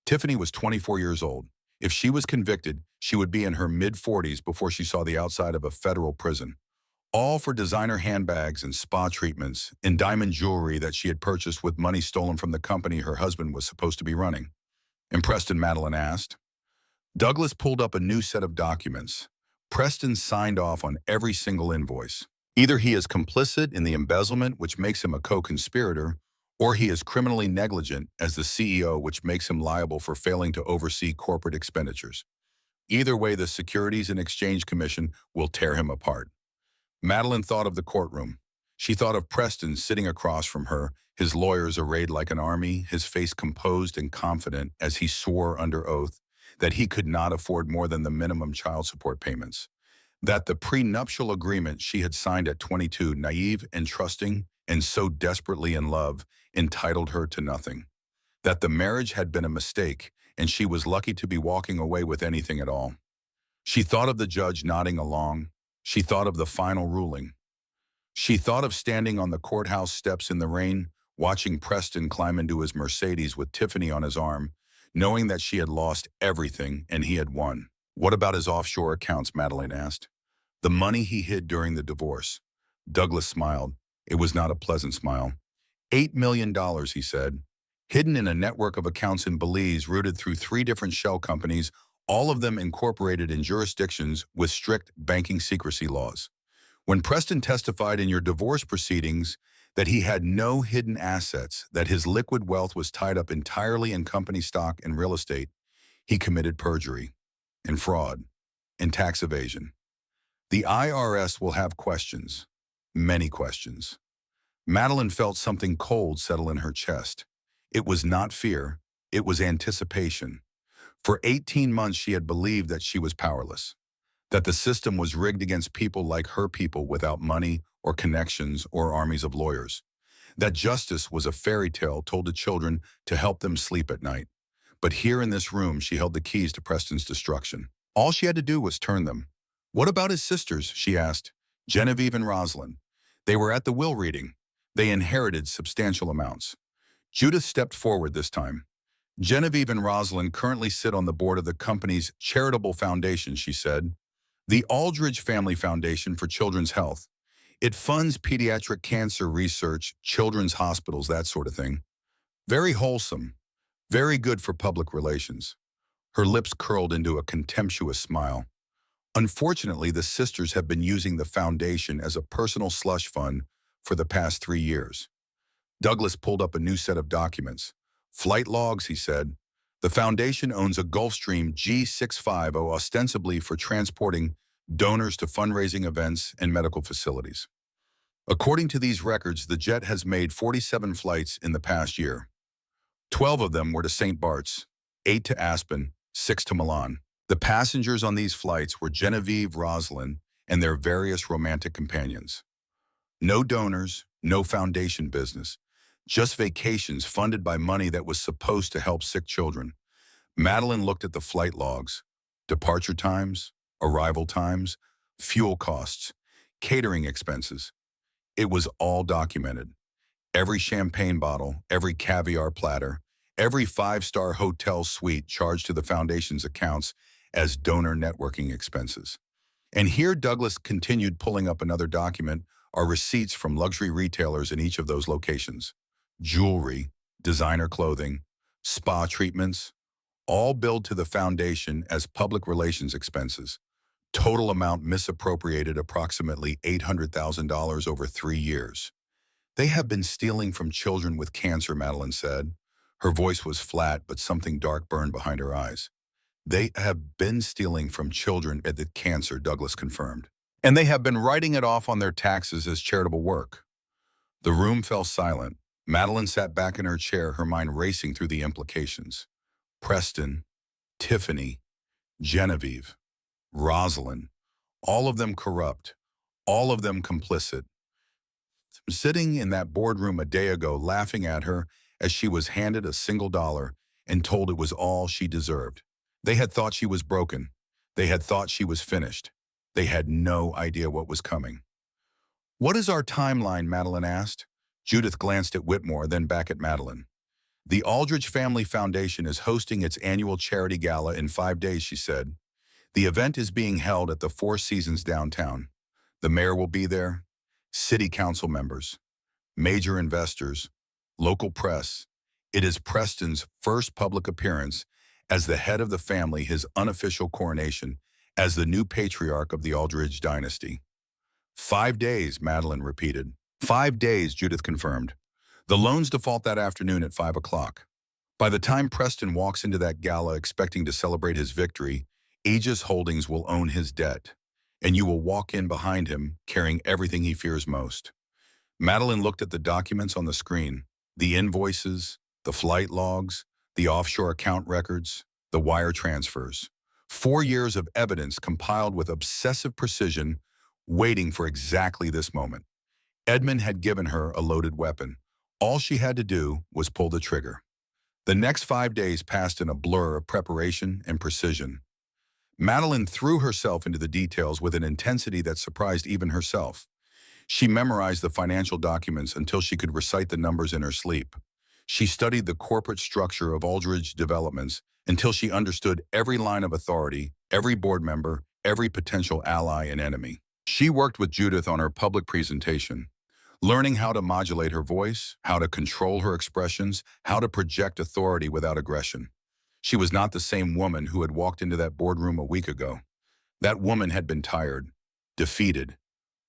Tiffany was 24 years old. If she was convicted, she would be in her mid-40s before she saw the outside of a federal prison. All for designer handbags and spa treatments and diamond jewelry that she had purchased with money stolen from the company her husband was supposed to be running. Impressed, Madeline asked. Douglas pulled up a new set of documents. Preston signed off on every single invoice. Either he is complicit in the embezzlement, which makes him a co-conspirator, or he is criminally negligent as the CEO, which makes him liable for failing to oversee corporate expenditures. Either way, the Securities and Exchange Commission will tear him apart. Madeline thought of the courtroom. She thought of Preston sitting across from her, his lawyers arrayed like an army, his face composed and confident as he swore under oath that he could not afford more than the minimum child support payments. That the prenuptial agreement she had signed at 22, naive and trusting and so desperately in love, entitled her to nothing. That the marriage had been a mistake and she was lucky to be walking away with anything at all. She thought of the judge nodding along. She thought of the final ruling. She thought of standing on the courthouse steps in the rain, watching Preston climb into his Mercedes with Tiffany on his arm, knowing that she had lost everything and he had won. What about his offshore accounts, Madeline asked. The money he hid during the divorce. Douglas smiled. It was not a pleasant smile. $8 million, he said, hidden in a network of accounts in Belize routed through 3 different shell companies, all of them incorporated in jurisdictions with strict banking secrecy laws. When Preston testified in your divorce proceedings that he had no hidden assets, that his liquid wealth was tied up entirely in company stock and real estate, he committed perjury and fraud and tax evasion. The IRS will have questions, many questions. Madeline felt something cold settle in her chest. It was not fear, it was anticipation. For 18 months she had believed that she was powerless, that the system was rigged against people like her people without money or connections or armies of lawyers, that justice was a fairy tale told to children to help them sleep at night. But here in this room she held the keys to Preston's destruction. All she had to do was turn them. What about his sisters, she asked, Genevieve and Rosalind. They were at the will reading. They inherited substantial amounts. Judith stepped forward this time. Genevieve and Rosalind currently sit on the board of the company's charitable foundation, she said. The Aldridge Family Foundation for Children's Health. It funds pediatric cancer research, children's hospitals, that sort of thing. Very wholesome. Very good for public relations. Her lips curled into a contemptuous smile. Unfortunately, the sisters have been using the foundation as a personal slush fund for the past 3 years. Douglas pulled up a new set of documents. Flight logs, he said. The foundation owns a Gulfstream G650 ostensibly for transporting donors to fundraising events and medical facilities. According to these records, the jet has made 47 flights in the past year. 12 of them were to St. Bart's, 8 to Aspen, 6 to Milan. The passengers on these flights were Genevieve, Rosalind, and their various romantic companions. No donors, no foundation business, just vacations funded by money that was supposed to help sick children. Madeline looked at the flight logs, departure times, arrival times, fuel costs, catering expenses. It was all documented. Every champagne bottle, every caviar platter, every 5-star hotel suite charged to the foundation's accounts as donor networking expenses. And here Douglas continued pulling up another document, are receipts from luxury retailers in each of those locations. Jewelry, designer clothing, spa treatments, all billed to the foundation as public relations expenses. Total amount misappropriated approximately $800,000 over 3 years. They have been stealing from children with cancer, Madeline said. Her voice was flat, but something dark burned behind her eyes. They have been stealing from children with cancer, Douglas confirmed. And they have been writing it off on their taxes as charitable work. The room fell silent. Madeline sat back in her chair, her mind racing through the implications. Preston, Tiffany, Genevieve, Rosalind, all of them corrupt, all of them complicit. Sitting in that boardroom a day ago, laughing at her as she was handed a single dollar and told it was all she deserved. They had thought she was broken. They had thought she was finished. They had no idea what was coming. What is our timeline, Madeline asked. Judith glanced at Whitmore, then back at Madeline. The Aldridge Family Foundation is hosting its annual charity gala in 5 days, she said. The event is being held at the Four Seasons downtown. The mayor will be there, city council members, major investors, local press. It is Preston's first public appearance as the head of the family, his unofficial coronation as the new patriarch of the Aldridge dynasty. 5 days, Madeline repeated. 5 days, Judith confirmed. The loans default that afternoon at 5 o'clock. By the time Preston walks into that gala expecting to celebrate his victory, Aegis Holdings will own his debt, and you will walk in behind him carrying everything he fears most. Madeline looked at the documents on the screen, the invoices, the flight logs, the offshore account records, the wire transfers. 4 years of evidence compiled with obsessive precision, waiting for exactly this moment. Edmund had given her a loaded weapon. All she had to do was pull the trigger. The next 5 days passed in a blur of preparation and precision. Madeline threw herself into the details with an intensity that surprised even herself. She memorized the financial documents until she could recite the numbers in her sleep. She studied the corporate structure of Aldridge Developments until she understood every line of authority, every board member, every potential ally and enemy. She worked with Judith on her public presentation, learning how to modulate her voice, how to control her expressions, how to project authority without aggression. She was not the same woman who had walked into that boardroom a week ago. That woman had been tired, defeated,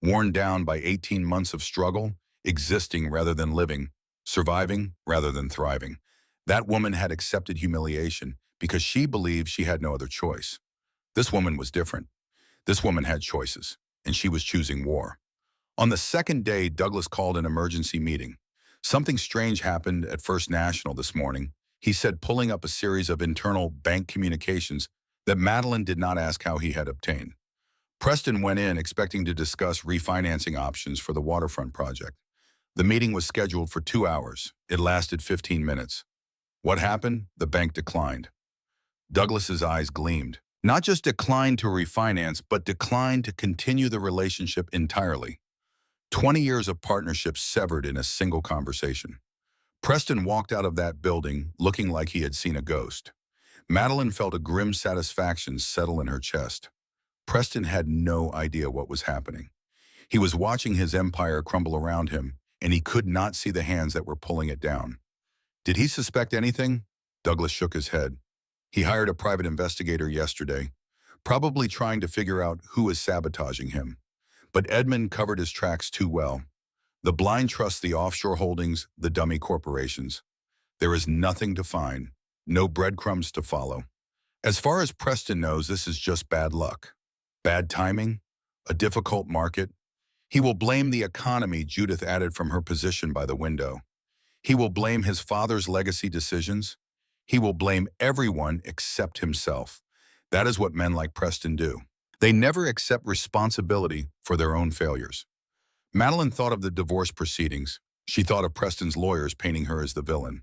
worn down by 18 months of struggle, existing rather than living, surviving rather than thriving. That woman had accepted humiliation because she believed she had no other choice. This woman was different. This woman had choices, and she was choosing war. On the second day, Douglas called an emergency meeting. Something strange happened at First National this morning, he said, pulling up a series of internal bank communications that Madeline did not ask how he had obtained. Preston went in expecting to discuss refinancing options for the waterfront project. The meeting was scheduled for 2 hours. It lasted 15 minutes. What happened? The bank declined. Douglas's eyes gleamed. Not just declined to refinance, but declined to continue the relationship entirely. 20 years of partnership severed in a single conversation. Preston walked out of that building looking like he had seen a ghost. Madeline felt a grim satisfaction settle in her chest. Preston had no idea what was happening. He was watching his empire crumble around him, and he could not see the hands that were pulling it down. Did he suspect anything? Douglas shook his head. He hired a private investigator yesterday, probably trying to figure out who was sabotaging him. But Edmund covered his tracks too well. The blind trust the offshore holdings, the dummy corporations. There is nothing to find, no breadcrumbs to follow. As far as Preston knows, this is just bad luck. Bad timing? A difficult market? He will blame the economy Judith added from her position by the window. He will blame his father's legacy decisions. He will blame everyone except himself. That is what men like Preston do. They never accept responsibility for their own failures. Madeline thought of the divorce proceedings. She thought of Preston's lawyers painting her as the villain,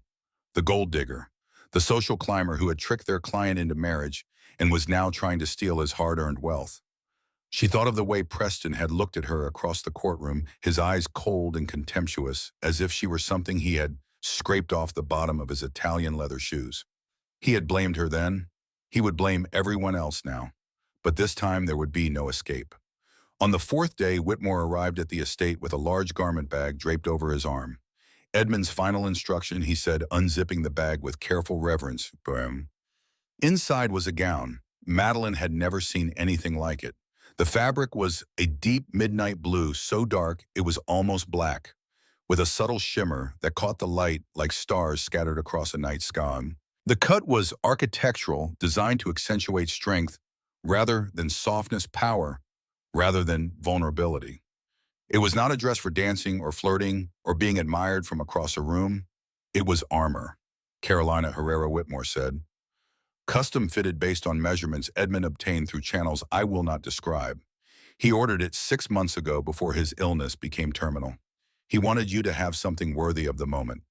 the gold digger, the social climber who had tricked their client into marriage and was now trying to steal his hard-earned wealth. She thought of the way Preston had looked at her across the courtroom, his eyes cold and contemptuous, as if she were something he had scraped off the bottom of his Italian leather shoes. He had blamed her then. He would blame everyone else now. But this time there would be no escape. On the fourth day, Whitmore arrived at the estate with a large garment bag draped over his arm. Edmund's final instruction, he said, unzipping the bag with careful reverence. Inside was a gown. Madeline had never seen anything like it. The fabric was a deep midnight blue, so dark it was almost black, with a subtle shimmer that caught the light like stars scattered across a night sky. The cut was architectural, designed to accentuate strength rather than softness, power rather than vulnerability. It was not a dress for dancing or flirting or being admired from across a room. It was armor, Carolina Herrera Whitmore said. Custom fitted based on measurements Edmund obtained through channels I will not describe. He ordered it 6 months ago before his illness became terminal. He wanted you to have something worthy of the moment.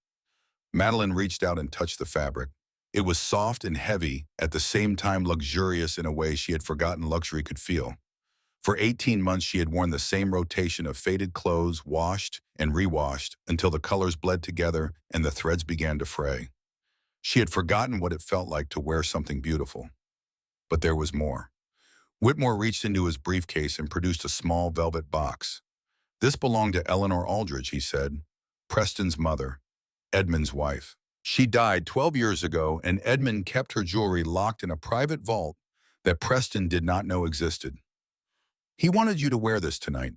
Madeline reached out and touched the fabric. It was soft and heavy, at the same time luxurious in a way she had forgotten luxury could feel. For 18 months she had worn the same rotation of faded clothes, washed and rewashed, until the colors bled together and the threads began to fray. She had forgotten what it felt like to wear something beautiful. But there was more. Whitmore reached into his briefcase and produced a small velvet box. This belonged to Eleanor Aldridge, he said, Preston's mother, Edmund's wife. She died 12 years ago, and Edmund kept her jewelry locked in a private vault that Preston did not know existed. He wanted you to wear this tonight.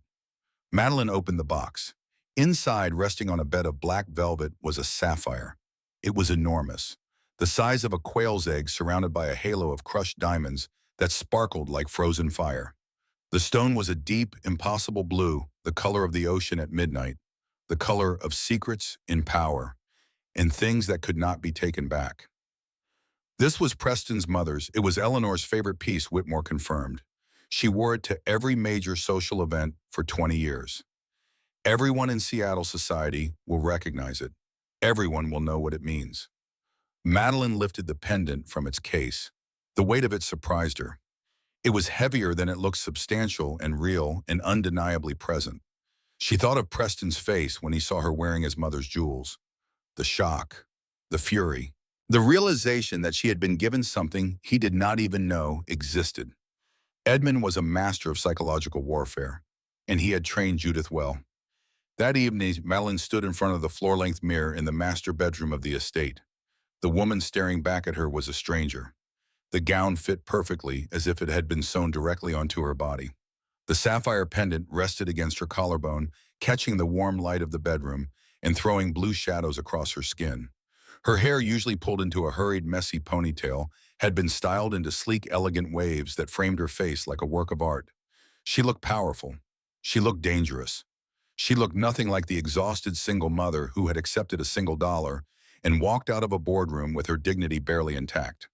Madeline opened the box. Inside, resting on a bed of black velvet, was a sapphire. It was enormous, the size of a quail's egg surrounded by a halo of crushed diamonds that sparkled like frozen fire. The stone was a deep, impossible blue, the color of the ocean at midnight, the color of secrets in power, and things that could not be taken back. This was Preston's mother's. It was Eleanor's favorite piece, Whitmore confirmed. She wore it to every major social event for 20 years. Everyone in Seattle society will recognize it. Everyone will know what it means. Madeline lifted the pendant from its case. The weight of it surprised her. It was heavier than it looked, substantial and real and undeniably present. She thought of Preston's face when he saw her wearing his mother's jewels. The shock, the fury, the realization that she had been given something he did not even know existed. Edmund was a master of psychological warfare, and he had trained Judith well. That evening, Madeline stood in front of the floor-length mirror in the master bedroom of the estate. The woman staring back at her was a stranger. The gown fit perfectly, as if it had been sewn directly onto her body. The sapphire pendant rested against her collarbone, catching the warm light of the bedroom and throwing blue shadows across her skin. Her hair, usually pulled into a hurried, messy ponytail, had been styled into sleek, elegant waves that framed her face like a work of art. She looked powerful. She looked dangerous. She looked nothing like the exhausted single mother who had accepted a single dollar and walked out of a boardroom with her dignity barely intact.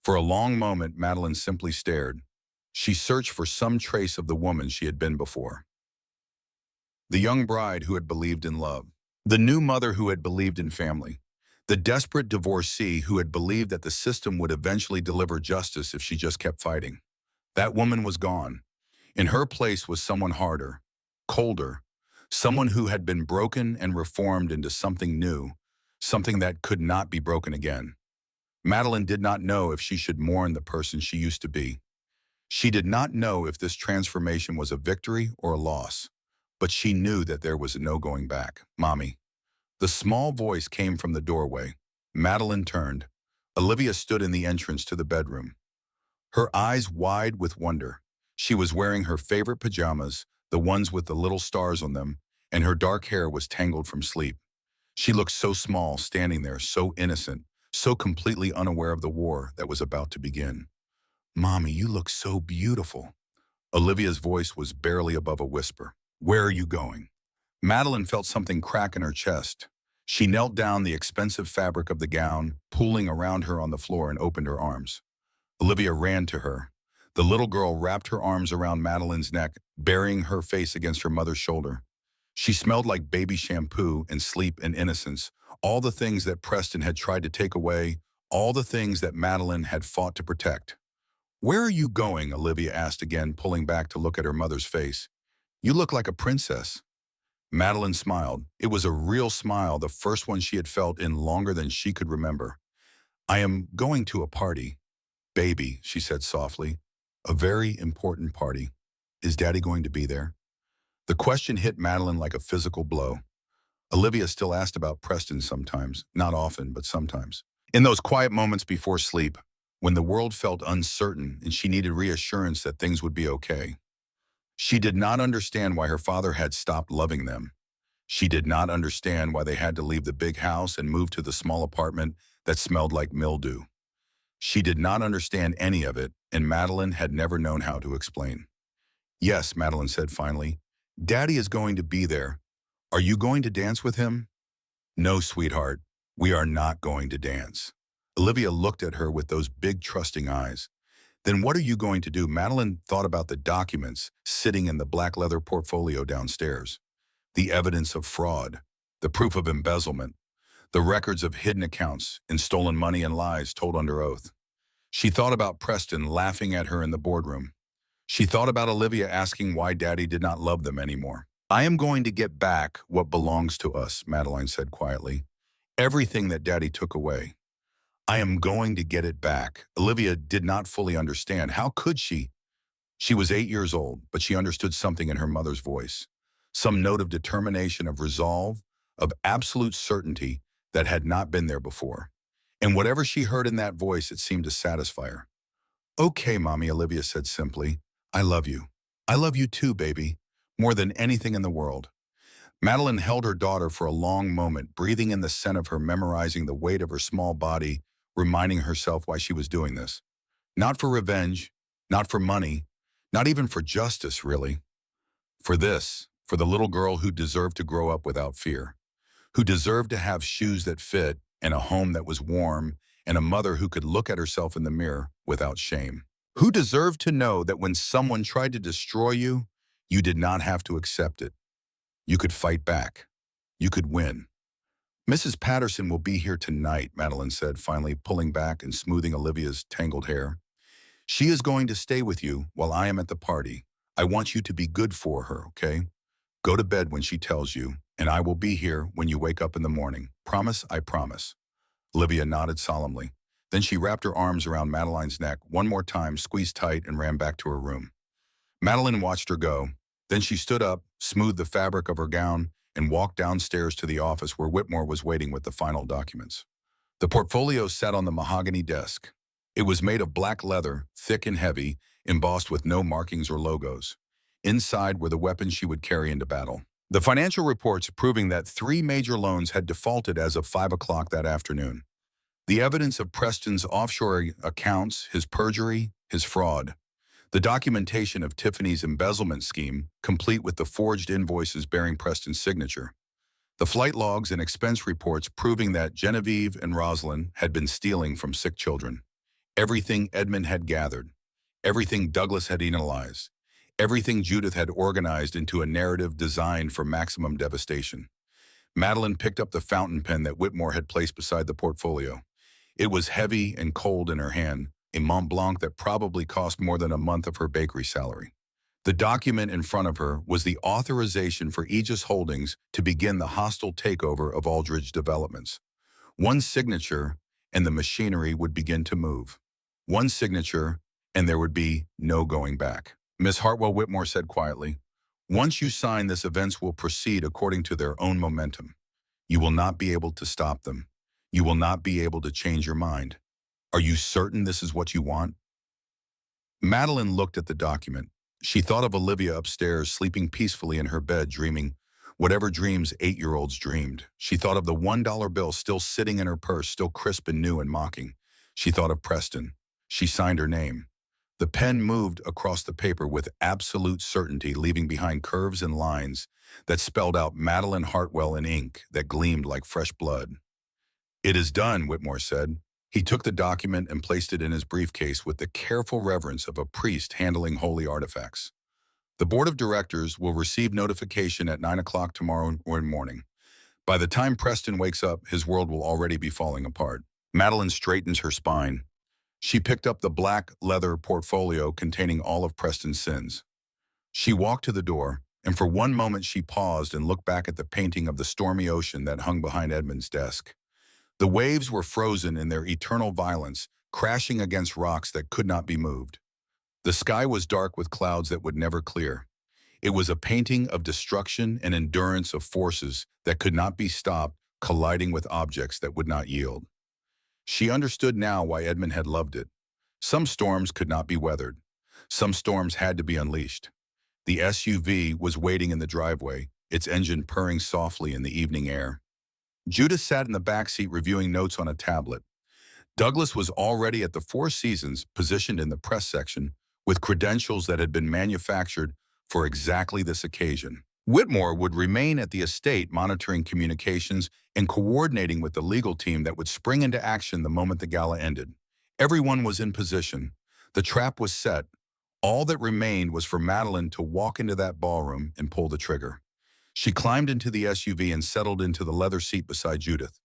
For a long moment, Madeline simply stared. She searched for some trace of the woman she had been before. The young bride who had believed in love. The new mother who had believed in family. The desperate divorcee who had believed that the system would eventually deliver justice if she just kept fighting. That woman was gone. In her place was someone harder, colder, someone who had been broken and reformed into something new, something that could not be broken again. Madeline did not know if she should mourn the person she used to be. She did not know if this transformation was a victory or a loss, but she knew that there was no going back. "Mommy." The small voice came from the doorway. Madeline turned. Olivia stood in the entrance to the bedroom, her eyes wide with wonder. She was wearing her favorite pajamas, the ones with the little stars on them, and her dark hair was tangled from sleep. She looked so small, standing there, so innocent, so completely unaware of the war that was about to begin. "Mommy, you look so beautiful." Olivia's voice was barely above a whisper. "Where are you going?" Madeline felt something crack in her chest. She knelt down, the expensive fabric of the gown pooling around her on the floor, and opened her arms. Olivia ran to her. The little girl wrapped her arms around Madeline's neck, burying her face against her mother's shoulder. She smelled like baby shampoo and sleep and innocence, all the things that Preston had tried to take away, all the things that Madeline had fought to protect. "Where are you going?" Olivia asked again, pulling back to look at her mother's face. "You look like a princess." Madeline smiled. It was a real smile, the first one she had felt in longer than she could remember. "I am going to a party." "Baby," she said softly. "A very important party. Is Daddy going to be there?" The question hit Madeline like a physical blow. Olivia still asked about Preston sometimes, not often, but sometimes. In those quiet moments before sleep, when the world felt uncertain and she needed reassurance that things would be okay. She did not understand why her father had stopped loving them. She did not understand why they had to leave the big house and move to the small apartment that smelled like mildew. She did not understand any of it, and Madeline had never known how to explain. "Yes," Madeline said finally. "Daddy is going to be there. Are you going to dance with him?" "No, sweetheart, we are not going to dance." Olivia looked at her with those big, trusting eyes. "Then what are you going to do?" Madeline thought about the documents sitting in the black leather portfolio downstairs. The evidence of fraud, the proof of embezzlement, the records of hidden accounts and stolen money and lies told under oath. She thought about Preston laughing at her in the boardroom. She thought about Olivia asking why Daddy did not love them anymore. "I am going to get back what belongs to us," Madeline said quietly. "Everything that Daddy took away. I am going to get it back." Olivia did not fully understand. How could she? She was 8 years old, but she understood something in her mother's voice. Some note of determination, of resolve, of absolute certainty that had not been there before. And whatever she heard in that voice, it seemed to satisfy her. "Okay, Mommy," Olivia said simply. "I love you. I love you too, baby. More than anything in the world." Madeline held her daughter for a long moment, breathing in the scent of her, memorizing the weight of her small body, reminding herself why she was doing this. Not for revenge, not for money, not even for justice, really. For this, for the little girl who deserved to grow up without fear, who deserved to have shoes that fit and a home that was warm and a mother who could look at herself in the mirror without shame, who deserved to know that when someone tried to destroy you, you did not have to accept it. You could fight back. You could win. Mrs. Patterson will be here tonight, Madeline said, finally pulling back and smoothing Olivia's tangled hair. She is going to stay with you while I am at the party. I want you to be good for her, okay? Go to bed when she tells you, and I will be here when you wake up in the morning. Promise? I promise. Olivia nodded solemnly. Then she wrapped her arms around Madeline's neck one more time, squeezed tight, and ran back to her room. Madeline watched her go. Then she stood up, smoothed the fabric of her gown, and walked downstairs to the office where Whitmore was waiting with the final documents. The portfolio sat on the mahogany desk. It was made of black leather, thick and heavy, embossed with no markings or logos. Inside were the weapons she would carry into battle. The financial reports proving that 3 major loans had defaulted as of 5 o'clock that afternoon. The evidence of Preston's offshore accounts, his perjury, his fraud. The documentation of Tiffany's embezzlement scheme, complete with the forged invoices bearing Preston's signature. The flight logs and expense reports proving that Genevieve and Rosalind had been stealing from sick children. Everything Edmund had gathered. Everything Douglas had analyzed. Everything Judith had organized into a narrative designed for maximum devastation. Madeline picked up the fountain pen that Whitmore had placed beside the portfolio. It was heavy and cold in her hand, a Mont Blanc that probably cost more than a month of her bakery salary. The document in front of her was the authorization for Aegis Holdings to begin the hostile takeover of Aldridge Developments. One signature, and the machinery would begin to move. One signature, and there would be no going back. Miss Hartwell, Whitmore said quietly, once you sign this, events will proceed according to their own momentum. You will not be able to stop them. You will not be able to change your mind. Are you certain this is what you want? Madeline looked at the document. She thought of Olivia upstairs, sleeping peacefully in her bed, dreaming whatever dreams 8-year-olds dreamed. She thought of the $1 bill still sitting in her purse, still crisp and new and mocking. She thought of Preston. She signed her name. The pen moved across the paper with absolute certainty, leaving behind curves and lines that spelled out Madeline Hartwell in ink that gleamed like fresh blood. It is done, Whitmore said. He took the document and placed it in his briefcase with the careful reverence of a priest handling holy artifacts. The board of directors will receive notification at 9 o'clock tomorrow morning. By the time Preston wakes up, his world will already be falling apart. Madeline straightens her spine. She picked up the black leather portfolio containing all of Preston's sins. She walked to the door, and for one moment she paused and looked back at the painting of the stormy ocean that hung behind Edmund's desk. The waves were frozen in their eternal violence, crashing against rocks that could not be moved. The sky was dark with clouds that would never clear. It was a painting of destruction and endurance of forces that could not be stopped, colliding with objects that would not yield. She understood now why Edmund had loved it. Some storms could not be weathered. Some storms had to be unleashed. The SUV was waiting in the driveway, its engine purring softly in the evening air. Judith sat in the back seat reviewing notes on a tablet. Douglas was already at the Four Seasons, positioned in the press section, with credentials that had been manufactured for exactly this occasion. Whitmore would remain at the estate, monitoring communications and coordinating with the legal team that would spring into action the moment the gala ended. Everyone was in position. The trap was set. All that remained was for Madeline to walk into that ballroom and pull the trigger. She climbed into the SUV and settled into the leather seat beside Judith.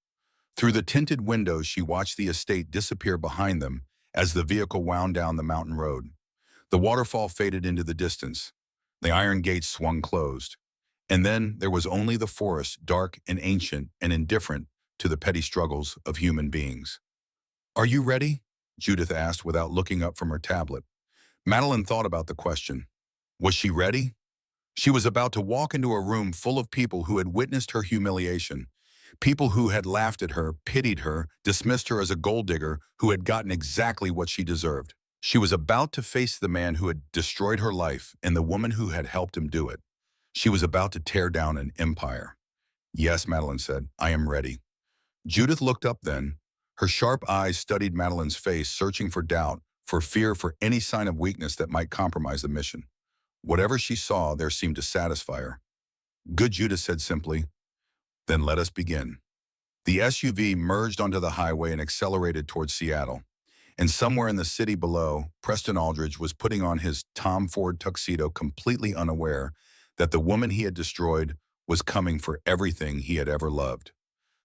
Through the tinted windows, she watched the estate disappear behind them as the vehicle wound down the mountain road. The waterfall faded into the distance. The iron gates swung closed. And then there was only the forest, dark and ancient and indifferent to the petty struggles of human beings. "Are you ready?" Judith asked without looking up from her tablet. Madeline thought about the question. Was she ready? She was about to walk into a room full of people who had witnessed her humiliation, people who had laughed at her, pitied her, dismissed her as a gold digger who had gotten exactly what she deserved. She was about to face the man who had destroyed her life and the woman who had helped him do it. She was about to tear down an empire. "Yes," Madeline said, "I am ready." Judith looked up then. Her sharp eyes studied Madeline's face, searching for doubt, for fear, for any sign of weakness that might compromise the mission. Whatever she saw there seemed to satisfy her. Good, Judah said simply. Then let us begin. The SUV merged onto the highway and accelerated towards Seattle. And somewhere in the city below, Preston Aldridge was putting on his Tom Ford tuxedo, completely unaware that the woman he had destroyed was coming for everything he had ever loved.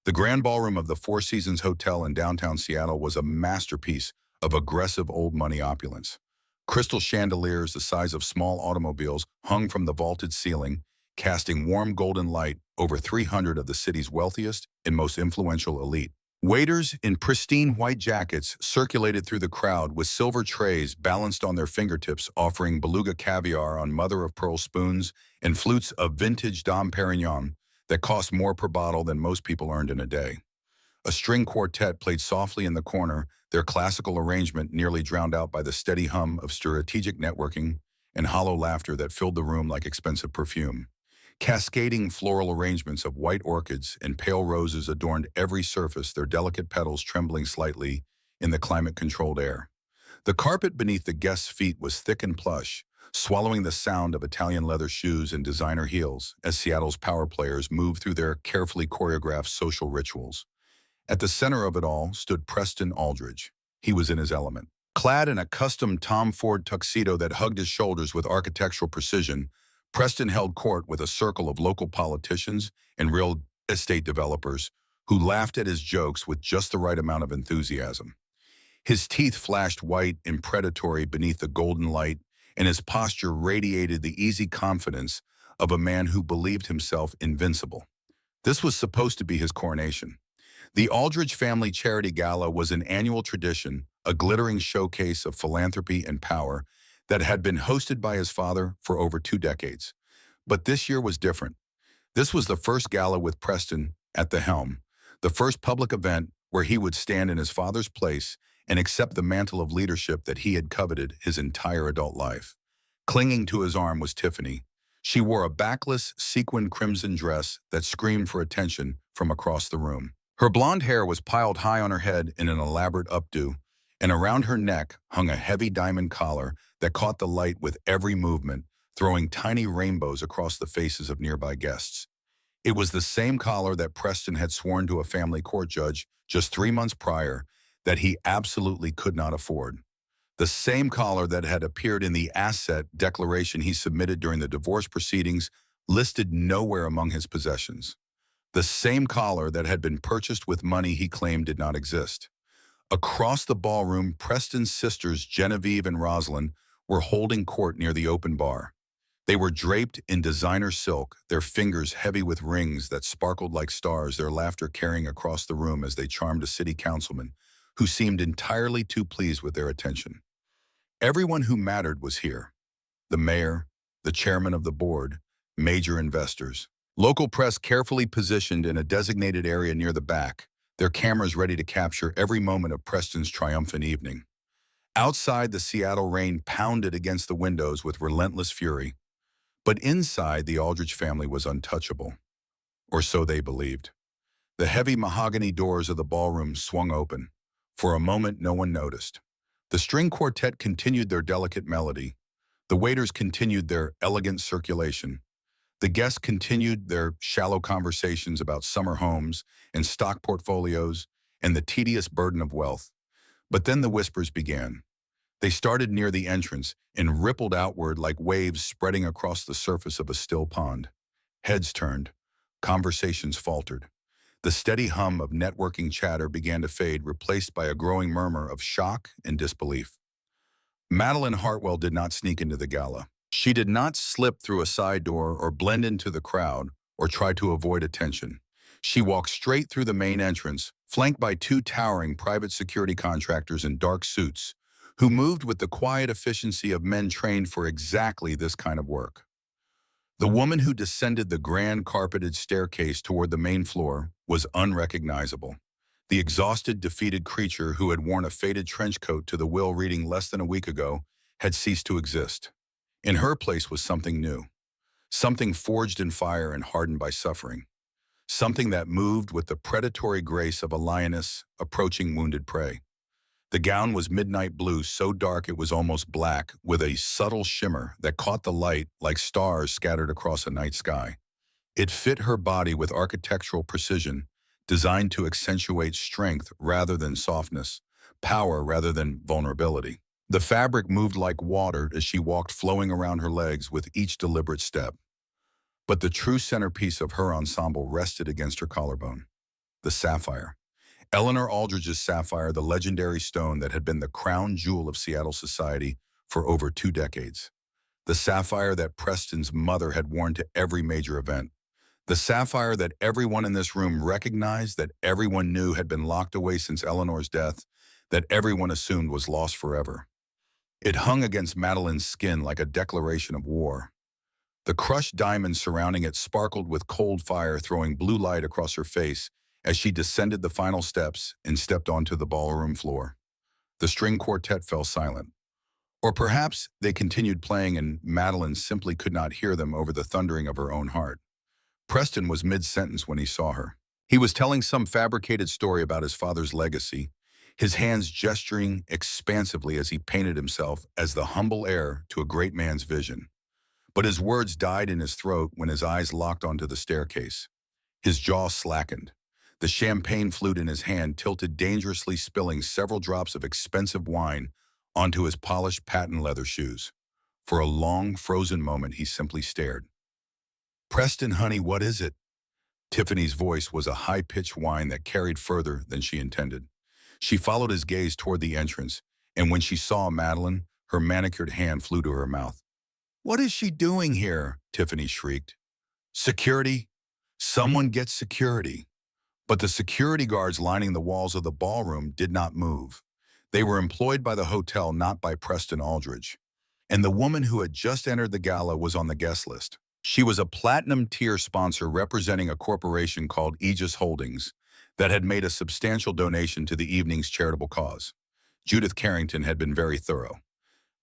The grand ballroom of the Four Seasons Hotel in downtown Seattle was a masterpiece of aggressive old money opulence. Crystal chandeliers the size of small automobiles hung from the vaulted ceiling, casting warm golden light over 300 of the city's wealthiest and most influential elite. Waiters in pristine white jackets circulated through the crowd with silver trays balanced on their fingertips, offering beluga caviar on mother-of-pearl spoons and flutes of vintage Dom Perignon that cost more per bottle than most people earned in a day. A string quartet played softly in the corner, their classical arrangement nearly drowned out by the steady hum of strategic networking and hollow laughter that filled the room like expensive perfume. Cascading floral arrangements of white orchids and pale roses adorned every surface, their delicate petals trembling slightly in the climate-controlled air. The carpet beneath the guests' feet was thick and plush, swallowing the sound of Italian leather shoes and designer heels as Seattle's power players moved through their carefully choreographed social rituals. At the center of it all stood Preston Aldridge. He was in his element. Clad in a custom Tom Ford tuxedo that hugged his shoulders with architectural precision, Preston held court with a circle of local politicians and real estate developers who laughed at his jokes with just the right amount of enthusiasm. His teeth flashed white and predatory beneath the golden light, and his posture radiated the easy confidence of a man who believed himself invincible. This was supposed to be his coronation. The Aldridge Family Charity Gala was an annual tradition, a glittering showcase of philanthropy and power that had been hosted by his father for over 2 decades. But this year was different. This was the first gala with Preston at the helm, the first public event where he would stand in his father's place and accept the mantle of leadership that he had coveted his entire adult life. Clinging to his arm was Tiffany. She wore a backless, sequined crimson dress that screamed for attention from across the room. Her blonde hair was piled high on her head in an elaborate updo, and around her neck hung a heavy diamond collar that caught the light with every movement, throwing tiny rainbows across the faces of nearby guests. It was the same collar that Preston had sworn to a family court judge just 3 months prior that he absolutely could not afford. The same collar that had appeared in the asset declaration he submitted during the divorce proceedings, listed nowhere among his possessions. The same collar that had been purchased with money he claimed did not exist. Across the ballroom, Preston's sisters, Genevieve and Rosalind, were holding court near the open bar. They were draped in designer silk, their fingers heavy with rings that sparkled like stars, their laughter carrying across the room as they charmed a city councilman who seemed entirely too pleased with their attention. Everyone who mattered was here. The mayor, the chairman of the board, major investors. Local press carefully positioned in a designated area near the back, their cameras ready to capture every moment of Preston's triumphant evening. Outside, the Seattle rain pounded against the windows with relentless fury. But inside, the Aldridge family was untouchable. Or so they believed. The heavy mahogany doors of the ballroom swung open. For a moment, no one noticed. The string quartet continued their delicate melody. The waiters continued their elegant circulation. The guests continued their shallow conversations about summer homes and stock portfolios and the tedious burden of wealth. But then the whispers began. They started near the entrance and rippled outward like waves spreading across the surface of a still pond. Heads turned. Conversations faltered. The steady hum of networking chatter began to fade, replaced by a growing murmur of shock and disbelief. Madeline Hartwell did not sneak into the gala. She did not slip through a side door or blend into the crowd or try to avoid attention. She walked straight through the main entrance, flanked by 2 towering private security contractors in dark suits, who moved with the quiet efficiency of men trained for exactly this kind of work. The woman who descended the grand carpeted staircase toward the main floor was unrecognizable. The exhausted, defeated creature who had worn a faded trench coat to the will reading less than a week ago had ceased to exist. In her place was something new, something forged in fire and hardened by suffering, something that moved with the predatory grace of a lioness approaching wounded prey. The gown was midnight blue, so dark it was almost black, with a subtle shimmer that caught the light like stars scattered across a night sky. It fit her body with architectural precision, designed to accentuate strength rather than softness, power rather than vulnerability. The fabric moved like water as she walked, flowing around her legs with each deliberate step. But the true centerpiece of her ensemble rested against her collarbone, the sapphire. Eleanor Aldridge's sapphire, the legendary stone that had been the crown jewel of Seattle society for over 2 decades. The sapphire that Preston's mother had worn to every major event. The sapphire that everyone in this room recognized, that everyone knew had been locked away since Eleanor's death, that everyone assumed was lost forever. It hung against Madeline's skin like a declaration of war. The crushed diamond surrounding it sparkled with cold fire, throwing blue light across her face as she descended the final steps and stepped onto the ballroom floor. The string quartet fell silent. Or perhaps they continued playing and Madeline simply could not hear them over the thundering of her own heart. Preston was mid-sentence when he saw her. He was telling some fabricated story about his father's legacy, his hands gesturing expansively as he painted himself as the humble heir to a great man's vision. But his words died in his throat when his eyes locked onto the staircase. His jaw slackened. The champagne flute in his hand tilted dangerously, spilling several drops of expensive wine onto his polished patent leather shoes. For a long, frozen moment, he simply stared. "Preston, honey, what is it?" Tiffany's voice was a high-pitched whine that carried further than she intended. She followed his gaze toward the entrance, and when she saw Madeline, her manicured hand flew to her mouth. "What is she doing here?" Tiffany shrieked. "Security? Someone get security." But the security guards lining the walls of the ballroom did not move. They were employed by the hotel, not by Preston Aldridge. And the woman who had just entered the gala was on the guest list. She was a platinum-tier sponsor representing a corporation called Aegis Holdings that had made a substantial donation to the evening's charitable cause. Judith Carrington had been very thorough.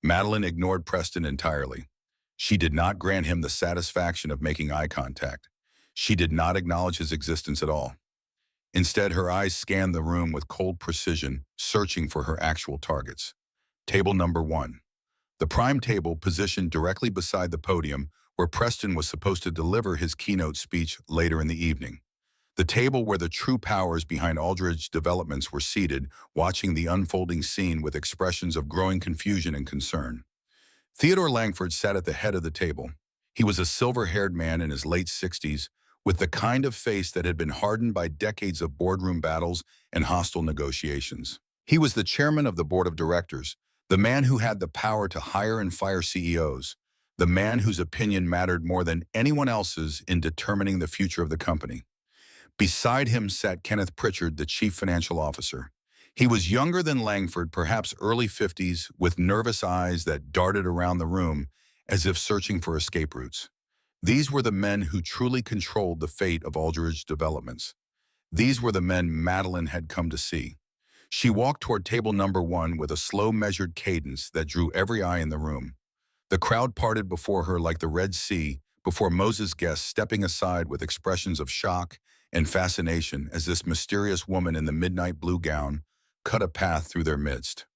Madeline ignored Preston entirely. She did not grant him the satisfaction of making eye contact. She did not acknowledge his existence at all. Instead, her eyes scanned the room with cold precision, searching for her actual targets. Table number 1. The prime table positioned directly beside the podium where Preston was supposed to deliver his keynote speech later in the evening. The table where the true powers behind Aldridge Developments were seated, watching the unfolding scene with expressions of growing confusion and concern. Theodore Langford sat at the head of the table. He was a silver-haired man in his late 60s, with the kind of face that had been hardened by decades of boardroom battles and hostile negotiations. He was the chairman of the board of directors, the man who had the power to hire and fire CEOs, the man whose opinion mattered more than anyone else's in determining the future of the company. Beside him sat Kenneth Pritchard, the chief financial officer. He was younger than Langford, perhaps early 50s, with nervous eyes that darted around the room as if searching for escape routes. These were the men who truly controlled the fate of Aldridge Developments. These were the men Madeline had come to see. She walked toward table number 1 with a slow, measured cadence that drew every eye in the room. The crowd parted before her like the Red Sea, before Moses' guests, stepping aside with expressions of shock and fascination as this mysterious woman in the midnight blue gown cut a path through their midst.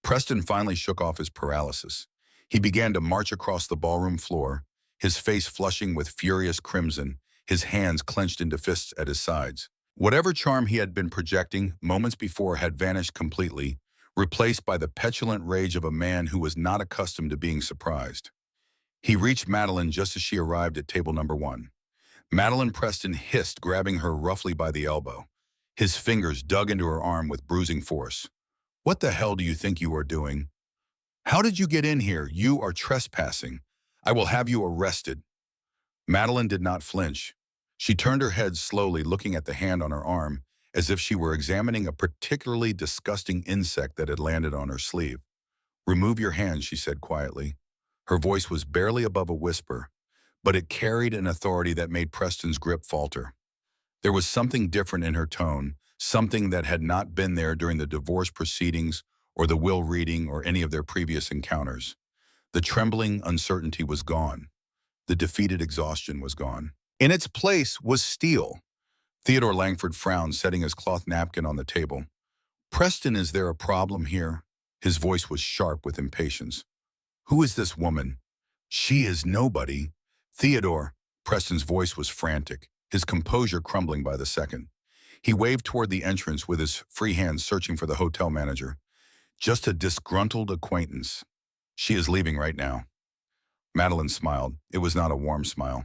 Preston finally shook off his paralysis. He began to march across the ballroom floor, his face flushing with furious crimson, his hands clenched into fists at his sides. Whatever charm he had been projecting moments before had vanished completely, replaced by the petulant rage of a man who was not accustomed to being surprised. He reached Madeline just as she arrived at table number 1. Madeline Preston hissed, grabbing her roughly by the elbow. His fingers dug into her arm with bruising force. "What the hell do you think you are doing? How did you get in here? You are trespassing. I will have you arrested." Madeline did not flinch. She turned her head slowly, looking at the hand on her arm, as if she were examining a particularly disgusting insect that had landed on her sleeve. "Remove your hand," she said quietly. Her voice was barely above a whisper, but it carried an authority that made Preston's grip falter. There was something different in her tone, something that had not been there during the divorce proceedings or the will reading or any of their previous encounters. The trembling uncertainty was gone. The defeated exhaustion was gone. In its place was steel. Theodore Langford frowned, setting his cloth napkin on the table. "Preston, is there a problem here?" His voice was sharp with impatience. "Who is this woman?" "She is nobody." "Theodore," Preston's voice was frantic, his composure crumbling by the second. He waved toward the entrance with his free hand searching for the hotel manager. Just a disgruntled acquaintance. She is leaving right now. Madeline smiled. It was not a warm smile.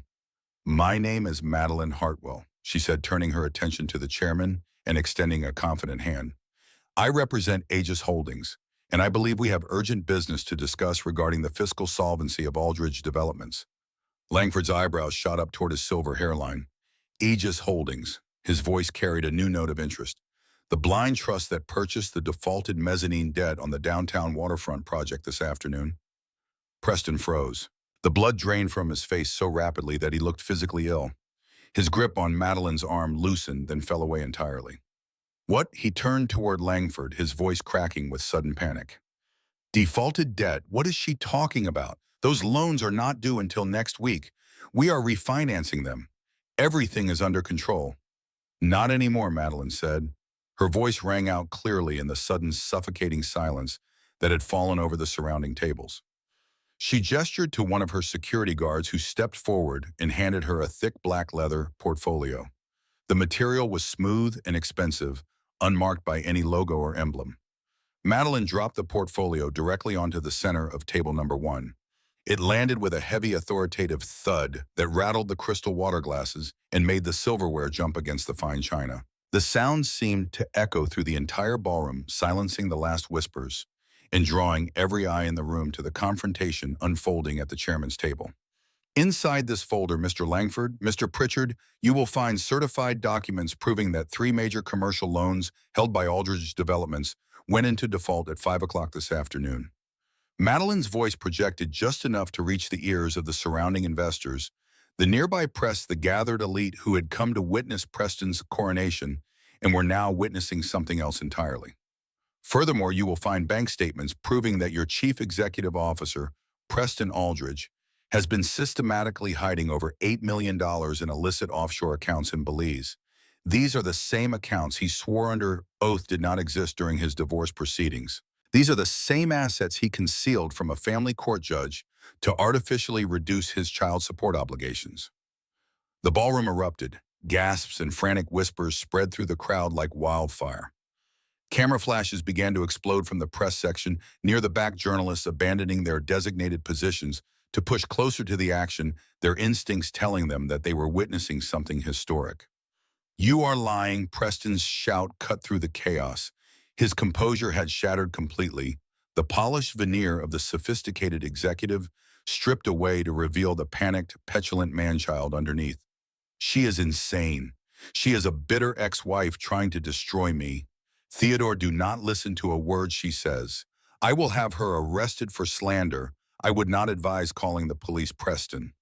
My name is Madeline Hartwell, she said, turning her attention to the chairman and extending a confident hand. I represent Aegis Holdings, and I believe we have urgent business to discuss regarding the fiscal solvency of Aldridge Developments. Langford's eyebrows shot up toward his silver hairline. Aegis Holdings. His voice carried a new note of interest. The blind trust that purchased the defaulted mezzanine debt on the downtown waterfront project this afternoon. Preston froze. The blood drained from his face so rapidly that he looked physically ill. His grip on Madeline's arm loosened, then fell away entirely. What? He turned toward Langford, his voice cracking with sudden panic. Defaulted debt? What is she talking about? Those loans are not due until next week. We are refinancing them. Everything is under control. Not anymore, Madeline said. Her voice rang out clearly in the sudden suffocating silence that had fallen over the surrounding tables. She gestured to one of her security guards who stepped forward and handed her a thick black leather portfolio. The material was smooth and expensive, unmarked by any logo or emblem. Madeline dropped the portfolio directly onto the center of table number 1. It landed with a heavy authoritative thud that rattled the crystal water glasses and made the silverware jump against the fine china. The sound seemed to echo through the entire ballroom, silencing the last whispers and drawing every eye in the room to the confrontation unfolding at the chairman's table. Inside this folder, Mr. Langford, Mr. Pritchard, you will find certified documents proving that 3 major commercial loans held by Aldridge Developments went into default at 5 o'clock this afternoon. Madeline's voice projected just enough to reach the ears of the surrounding investors, the nearby press, the gathered elite who had come to witness Preston's coronation and were now witnessing something else entirely. Furthermore, you will find bank statements proving that your chief executive officer, Preston Aldridge, has been systematically hiding over $8 million in illicit offshore accounts in Belize. These are the same accounts he swore under oath did not exist during his divorce proceedings. These are the same assets he concealed from a family court judge to artificially reduce his child support obligations. The ballroom erupted. Gasps and frantic whispers spread through the crowd like wildfire. Camera flashes began to explode from the press section, near the back, journalists abandoning their designated positions to push closer to the action, their instincts telling them that they were witnessing something historic. You are lying, Preston's shout cut through the chaos. His composure had shattered completely, the polished veneer of the sophisticated executive stripped away to reveal the panicked, petulant man-child underneath. She is insane. She is a bitter ex-wife trying to destroy me. Theodore, do not listen to a word she says. I will have her arrested for slander. I would not advise calling the police, Preston.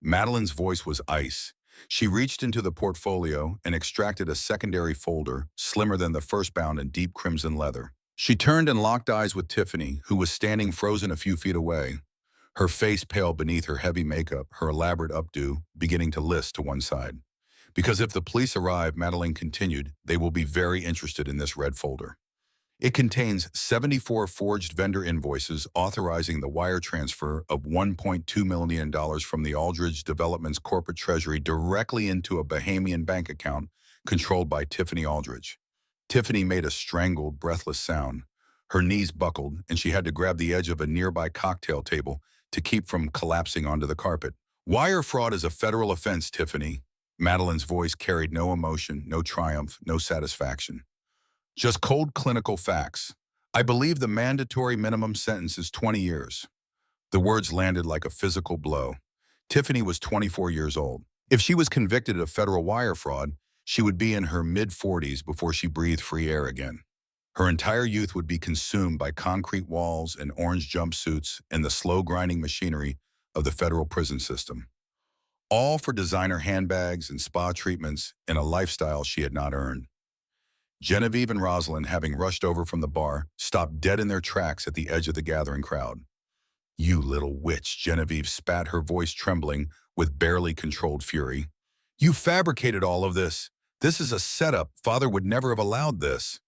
Madeline's voice was ice. She reached into the portfolio and extracted a secondary folder, slimmer than the first, bound in deep crimson leather. She turned and locked eyes with Tiffany, who was standing frozen a few feet away, her face pale beneath her heavy makeup, her elaborate updo beginning to list to one side. Because if the police arrive, Madeline continued, they will be very interested in this red folder. It contains 74 forged vendor invoices authorizing the wire transfer of $1.2 million from the Aldridge Developments corporate treasury directly into a Bahamian bank account controlled by Tiffany Aldridge. Tiffany made a strangled, breathless sound. Her knees buckled, and she had to grab the edge of a nearby cocktail table to keep from collapsing onto the carpet. Wire fraud is a federal offense, Tiffany. Madeline's voice carried no emotion, no triumph, no satisfaction. Just cold clinical facts. I believe the mandatory minimum sentence is 20 years. The words landed like a physical blow. Tiffany was 24 years old. If she was convicted of federal wire fraud, she would be in her mid-40s before she breathed free air again. Her entire youth would be consumed by concrete walls and orange jumpsuits and the slow grinding machinery of the federal prison system. All for designer handbags and spa treatments in a lifestyle she had not earned. Genevieve and Rosalind, having rushed over from the bar, stopped dead in their tracks at the edge of the gathering crowd. You little witch, Genevieve spat, her voice trembling with barely controlled fury. You fabricated all of this. This is a setup. Father would never have allowed this.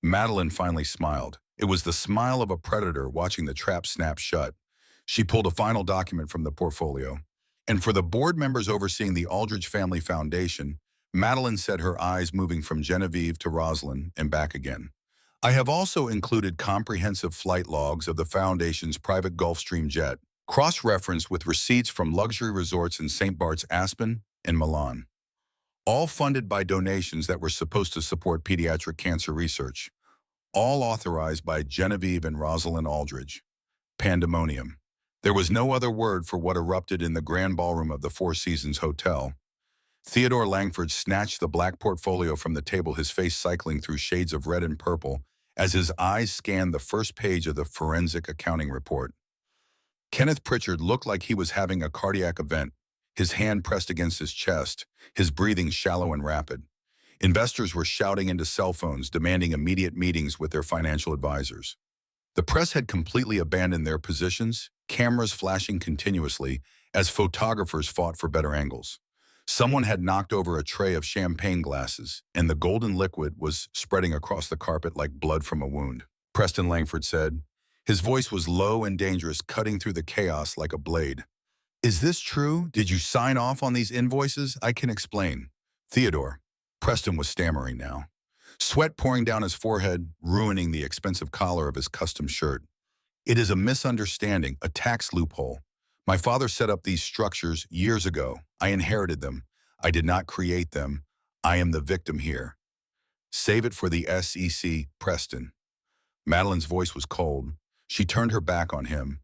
Madeline finally smiled. It was the smile of a predator watching the trap snap shut. She pulled a final document from the portfolio. And for the board members overseeing the Aldrich Family Foundation, Madeline said, her eyes moving from Genevieve to Rosalind and back again. I have also included comprehensive flight logs of the Foundation's private Gulfstream jet, cross-referenced with receipts from luxury resorts in St. Bart's Aspen and Milan, all funded by donations that were supposed to support pediatric cancer research, all authorized by Genevieve and Rosalind Aldridge. Pandemonium. There was no other word for what erupted in the grand ballroom of the Four Seasons Hotel. Theodore Langford snatched the black portfolio from the table, his face cycling through shades of red and purple as his eyes scanned the first page of the forensic accounting report. Kenneth Pritchard looked like he was having a cardiac event, his hand pressed against his chest, his breathing shallow and rapid. Investors were shouting into cell phones, demanding immediate meetings with their financial advisors. The press had completely abandoned their positions, cameras flashing continuously as photographers fought for better angles. Someone had knocked over a tray of champagne glasses, and the golden liquid was spreading across the carpet like blood from a wound. Preston Langford said. His voice was low and dangerous, cutting through the chaos like a blade. Is this true? Did you sign off on these invoices? I can explain. Theodore. Preston was stammering now, sweat pouring down his forehead, ruining the expensive collar of his custom shirt. It is a misunderstanding, a tax loophole. My father set up these structures years ago. I inherited them. I did not create them. I am the victim here. Save it for the SEC, Preston. Madeline's voice was cold. She turned her back on him.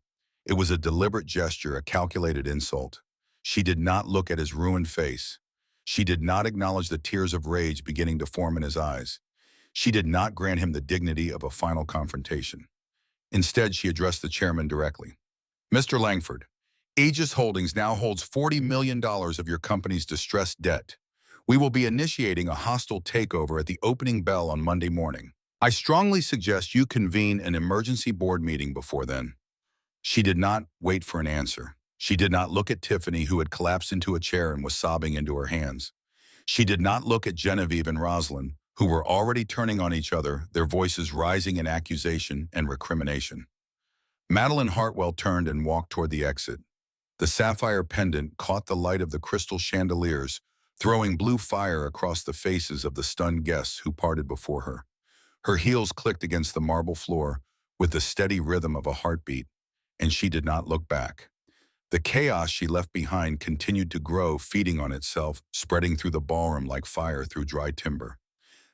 It was a deliberate gesture, a calculated insult. She did not look at his ruined face. She did not acknowledge the tears of rage beginning to form in his eyes. She did not grant him the dignity of a final confrontation. Instead, she addressed the chairman directly. Mr. Langford, Aegis Holdings now holds $40 million of your company's distressed debt. We will be initiating a hostile takeover at the opening bell on Monday morning. I strongly suggest you convene an emergency board meeting before then. She did not wait for an answer. She did not look at Tiffany, who had collapsed into a chair and was sobbing into her hands. She did not look at Genevieve and Rosalind, who were already turning on each other, their voices rising in accusation and recrimination. Madeline Hartwell turned and walked toward the exit. The sapphire pendant caught the light of the crystal chandeliers, throwing blue fire across the faces of the stunned guests who parted before her. Her heels clicked against the marble floor with the steady rhythm of a heartbeat, and she did not look back. The chaos she left behind continued to grow, feeding on itself, spreading through the ballroom like fire through dry timber.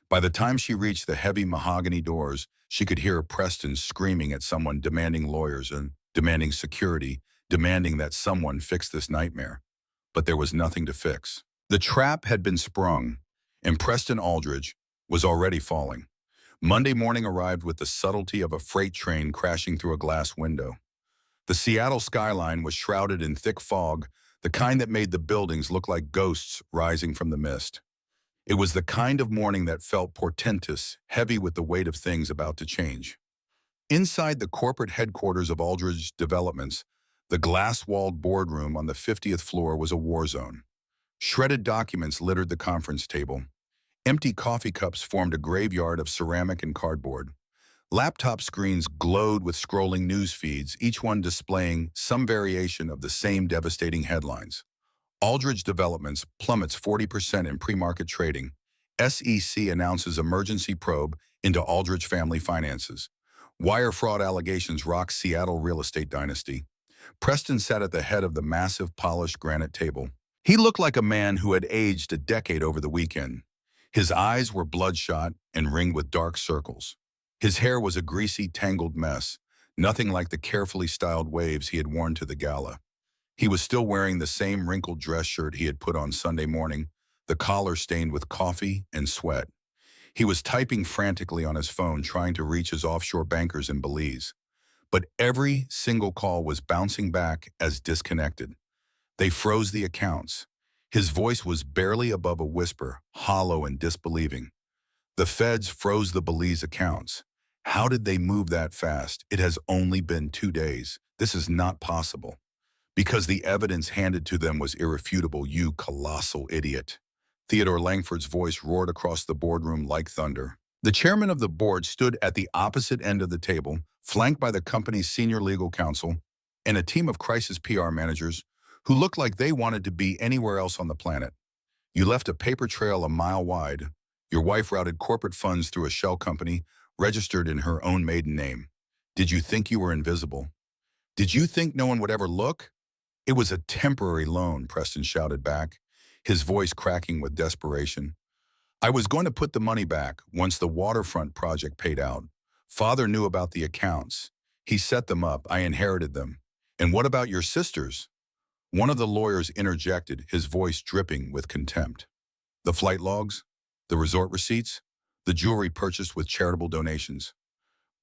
By the time she reached the heavy mahogany doors, she could hear Preston screaming at someone, demanding lawyers and demanding security, demanding that someone fix this nightmare. But there was nothing to fix. The trap had been sprung, and Preston Aldridge was already falling. Monday morning arrived with the subtlety of a freight train crashing through a glass window. The Seattle skyline was shrouded in thick fog, the kind that made the buildings look like ghosts rising from the mist. It was the kind of morning that felt portentous, heavy with the weight of things about to change. Inside the corporate headquarters of Aldridge Developments, the glass-walled boardroom on the 50th floor was a war zone. Shredded documents littered the conference table. Empty coffee cups formed a graveyard of ceramic and cardboard. Laptop screens glowed with scrolling news feeds, each one displaying some variation of the same devastating headlines. Aldridge Developments plummets 40% in pre-market trading. SEC announces emergency probe into Aldridge family finances. Wire fraud allegations rock Seattle real estate dynasty. Preston sat at the head of the massive polished granite table. He looked like a man who had aged a decade over the weekend. His eyes were bloodshot and ringed with dark circles. His hair was a greasy, tangled mess, nothing like the carefully styled waves he had worn to the gala. He was still wearing the same wrinkled dress shirt he had put on Sunday morning, the collar stained with coffee and sweat. He was typing frantically on his phone, trying to reach his offshore bankers in Belize. But every single call was bouncing back as disconnected. They froze the accounts. His voice was barely above a whisper, hollow and disbelieving. The feds froze the Belize accounts. How did they move that fast? It has only been 2 days. This is not possible. Because the evidence handed to them was irrefutable, you colossal idiot. Theodore Langford's voice roared across the boardroom like thunder. The chairman of the board stood at the opposite end of the table, flanked by the company's senior legal counsel and a team of crisis PR managers who looked like they wanted to be anywhere else on the planet. You left a paper trail a mile wide. Your wife routed corporate funds through a shell company registered in her own maiden name. Did you think you were invisible? Did you think no one would ever look? It was a temporary loan, Preston shouted back, his voice cracking with desperation. I was going to put the money back once the waterfront project paid out. Father knew about the accounts. He set them up. I inherited them. And what about your sisters? One of the lawyers interjected, his voice dripping with contempt. The flight logs? The resort receipts? The jewelry purchased with charitable donations?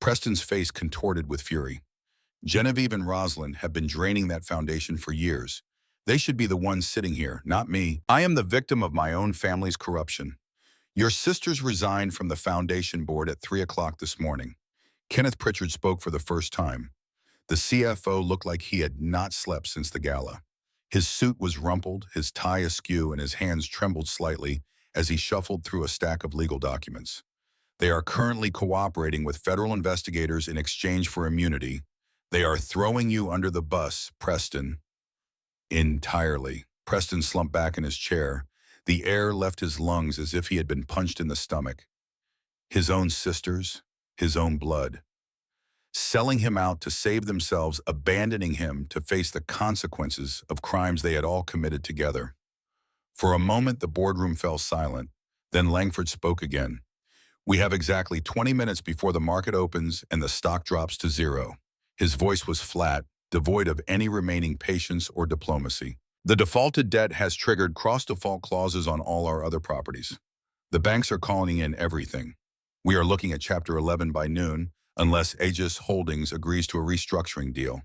Preston's face contorted with fury. Genevieve and Rosalind have been draining that foundation for years. They should be the ones sitting here, not me. I am the victim of my own family's corruption. Your sisters resigned from the foundation board at 3 o'clock this morning. Kenneth Pritchard spoke for the first time. The CFO looked like he had not slept since the gala. His suit was rumpled, his tie askew, and his hands trembled slightly as he shuffled through a stack of legal documents. They are currently cooperating with federal investigators in exchange for immunity. They are throwing you under the bus, Preston. Entirely. Preston slumped back in his chair. The air left his lungs as if he had been punched in the stomach. His own sisters, his own blood. Selling him out to save themselves, abandoning him to face the consequences of crimes they had all committed together. For a moment, the boardroom fell silent. Then Langford spoke again. We have exactly 20 minutes before the market opens and the stock drops to zero. His voice was flat, devoid of any remaining patience or diplomacy. The defaulted debt has triggered cross-default clauses on all our other properties. The banks are calling in everything. We are looking at Chapter 11 by noon, unless Aegis Holdings agrees to a restructuring deal.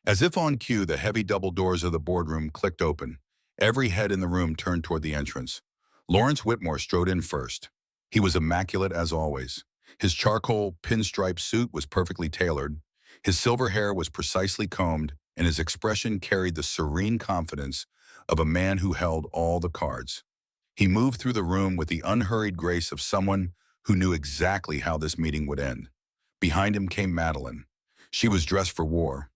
As if on cue, the heavy double doors of the boardroom clicked open. Every head in the room turned toward the entrance. Lawrence Whitmore strode in first. He was immaculate as always. His charcoal pinstripe suit was perfectly tailored. His silver hair was precisely combed, and his expression carried the serene confidence of a man who held all the cards. He moved through the room with the unhurried grace of someone who knew exactly how this meeting would end. Behind him came Madeline. She was dressed for war.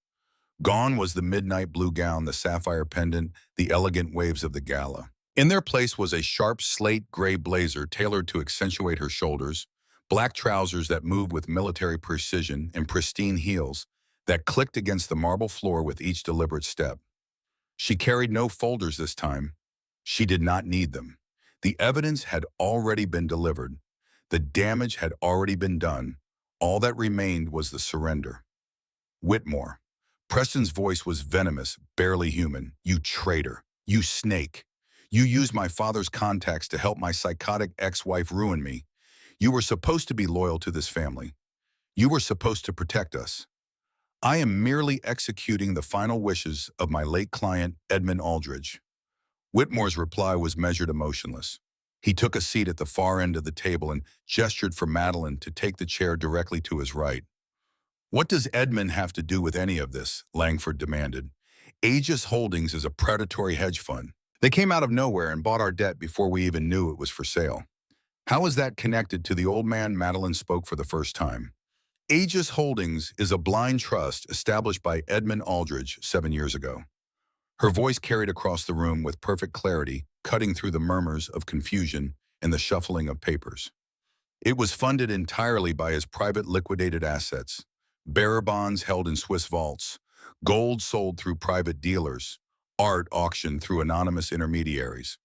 Gone was the midnight blue gown, the sapphire pendant, the elegant waves of the gala. In their place was a sharp slate gray blazer tailored to accentuate her shoulders, black trousers that moved with military precision, and pristine heels that clicked against the marble floor with each deliberate step. She carried no folders this time. She did not need them. The evidence had already been delivered. The damage had already been done. All that remained was the surrender. Whitmore. Preston's voice was venomous, barely human. You traitor. You snake. You used my father's contacts to help my psychotic ex-wife ruin me. You were supposed to be loyal to this family. You were supposed to protect us. I am merely executing the final wishes of my late client, Edmund Aldridge. Whitmore's reply was measured, emotionless. He took a seat at the far end of the table and gestured for Madeline to take the chair directly to his right. What does Edmund have to do with any of this? Langford demanded. Aegis Holdings is a predatory hedge fund. They came out of nowhere and bought our debt before we even knew it was for sale. How is that connected to the old man? Madeline spoke for the first time. Aegis Holdings is a blind trust established by Edmund Aldridge 7 years ago. Her voice carried across the room with perfect clarity, cutting through the murmurs of confusion and the shuffling of papers. It was funded entirely by his private liquidated assets, bearer bonds held in Swiss vaults, gold sold through private dealers, art auctioned through anonymous intermediaries.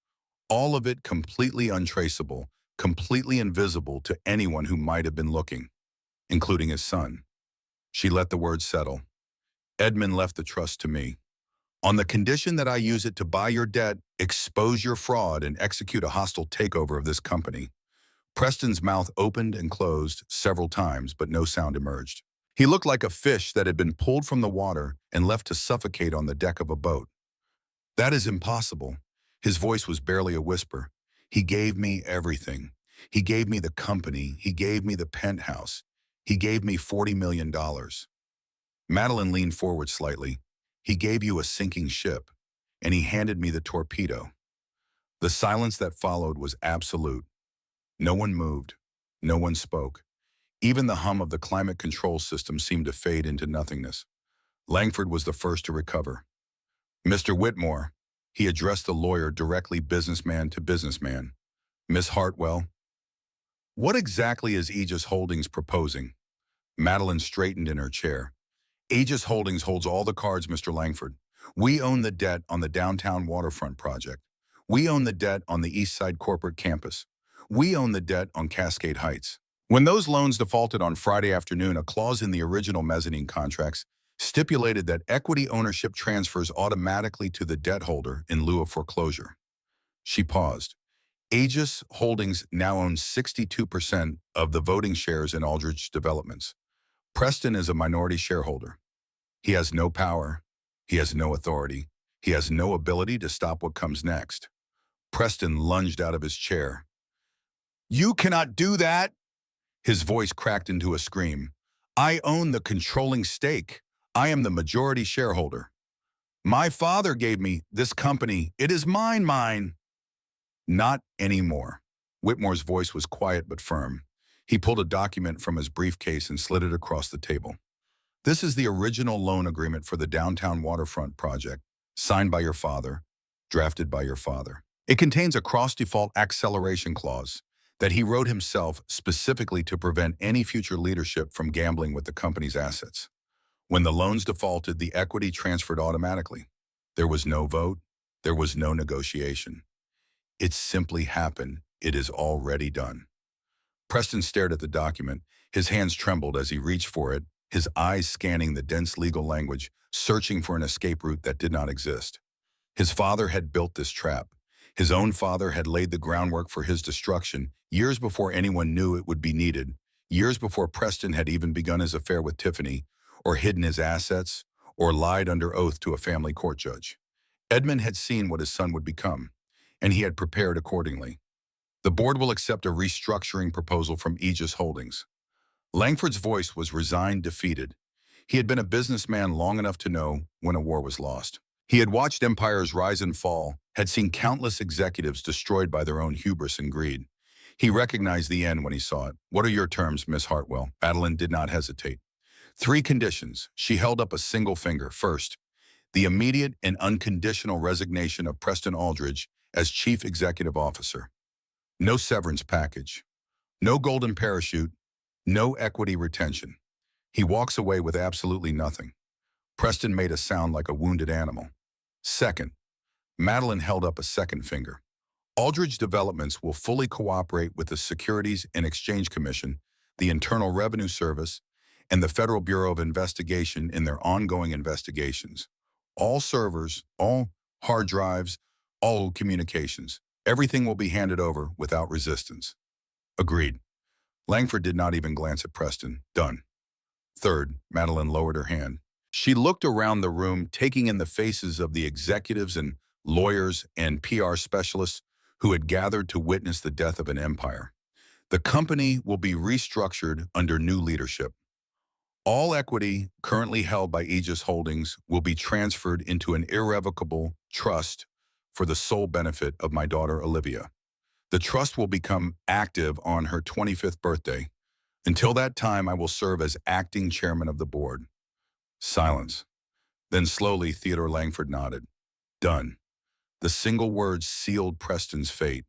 All of it completely untraceable, completely invisible to anyone who might have been looking, including his son. She let the words settle. Edmund left the trust to me. On the condition that I use it to buy your debt, expose your fraud, and execute a hostile takeover of this company. Preston's mouth opened and closed several times, but no sound emerged. He looked like a fish that had been pulled from the water and left to suffocate on the deck of a boat. That is impossible. His voice was barely a whisper. He gave me everything. He gave me the company. He gave me the penthouse. He gave me $40 million. Madeline leaned forward slightly. He gave you a sinking ship, and he handed me the torpedo. The silence that followed was absolute. No one moved. No one spoke. Even the hum of the climate control system seemed to fade into nothingness. Langford was the first to recover. Mr. Whitmore, he addressed the lawyer directly businessman to businessman. Miss Hartwell, what exactly is Aegis Holdings proposing? Madeline straightened in her chair. Aegis Holdings holds all the cards, Mr. Langford. We own the debt on the downtown waterfront project. We own the debt on the East Side corporate campus. We own the debt on Cascade Heights. When those loans defaulted on Friday afternoon, a clause in the original mezzanine contracts stipulated that equity ownership transfers automatically to the debt holder in lieu of foreclosure. She paused. Aegis Holdings now owns 62% of the voting shares in Aldridge Developments. Preston is a minority shareholder. He has no power. He has no authority. He has no ability to stop what comes next. Preston lunged out of his chair. You cannot do that! His voice cracked into a scream. I own the controlling stake. I am the majority shareholder. My father gave me this company. It is mine. Not anymore. Whitmore's voice was quiet but firm. He pulled a document from his briefcase and slid it across the table. This is the original loan agreement for the downtown waterfront project, signed by your father, drafted by your father. It contains a cross-default acceleration clause that he wrote himself specifically to prevent any future leadership from gambling with the company's assets. When the loans defaulted, the equity transferred automatically. There was no vote. There was no negotiation. It simply happened. It is already done. Preston stared at the document. His hands trembled as he reached for it, his eyes scanning the dense legal language, searching for an escape route that did not exist. His father had built this trap. His own father had laid the groundwork for his destruction years before anyone knew it would be needed, years before Preston had even begun his affair with Tiffany, or hidden his assets, or lied under oath to a family court judge. Edmund had seen what his son would become, and he had prepared accordingly. The board will accept a restructuring proposal from Aegis Holdings. Langford's voice was resigned, defeated. He had been a businessman long enough to know when a war was lost. He had watched empires rise and fall, had seen countless executives destroyed by their own hubris and greed. He recognized the end when he saw it. What are your terms, Miss Hartwell? Madeline did not hesitate. 3 conditions. She held up a single finger. First, the immediate and unconditional resignation of Preston Aldridge as Chief Executive Officer. No severance package. No golden parachute. No equity retention. He walks away with absolutely nothing. Preston made a sound like a wounded animal. Second, Madeline held up a second finger. Aldridge Developments will fully cooperate with the Securities and Exchange Commission, the Internal Revenue Service, and the Federal Bureau of Investigation in their ongoing investigations. All servers, all hard drives, all communications. Everything will be handed over without resistance. Agreed. Langford did not even glance at Preston. Done. Third, Madeline lowered her hand. She looked around the room, taking in the faces of the executives and lawyers and PR specialists who had gathered to witness the death of an empire. The company will be restructured under new leadership. All equity currently held by Aegis Holdings will be transferred into an irrevocable trust for the sole benefit of my daughter, Olivia. The trust will become active on her 25th birthday. Until that time, I will serve as acting chairman of the board. Silence. Then slowly, Theodore Langford nodded. Done. The single word sealed Preston's fate.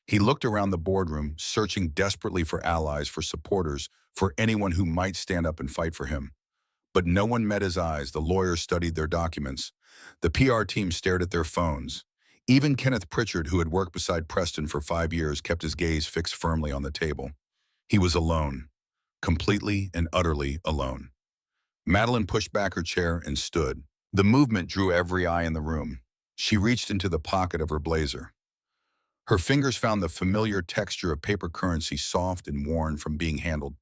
He looked around the boardroom, searching desperately for allies, for supporters, for anyone who might stand up and fight for him. But no one met his eyes. The lawyers studied their documents. The PR team stared at their phones. Even Kenneth Pritchard, who had worked beside Preston for 5 years, kept his gaze fixed firmly on the table. He was alone. Completely and utterly alone. Madeline pushed back her chair and stood. The movement drew every eye in the room. She reached into the pocket of her blazer. Her fingers found the familiar texture of paper currency, soft and worn from being handled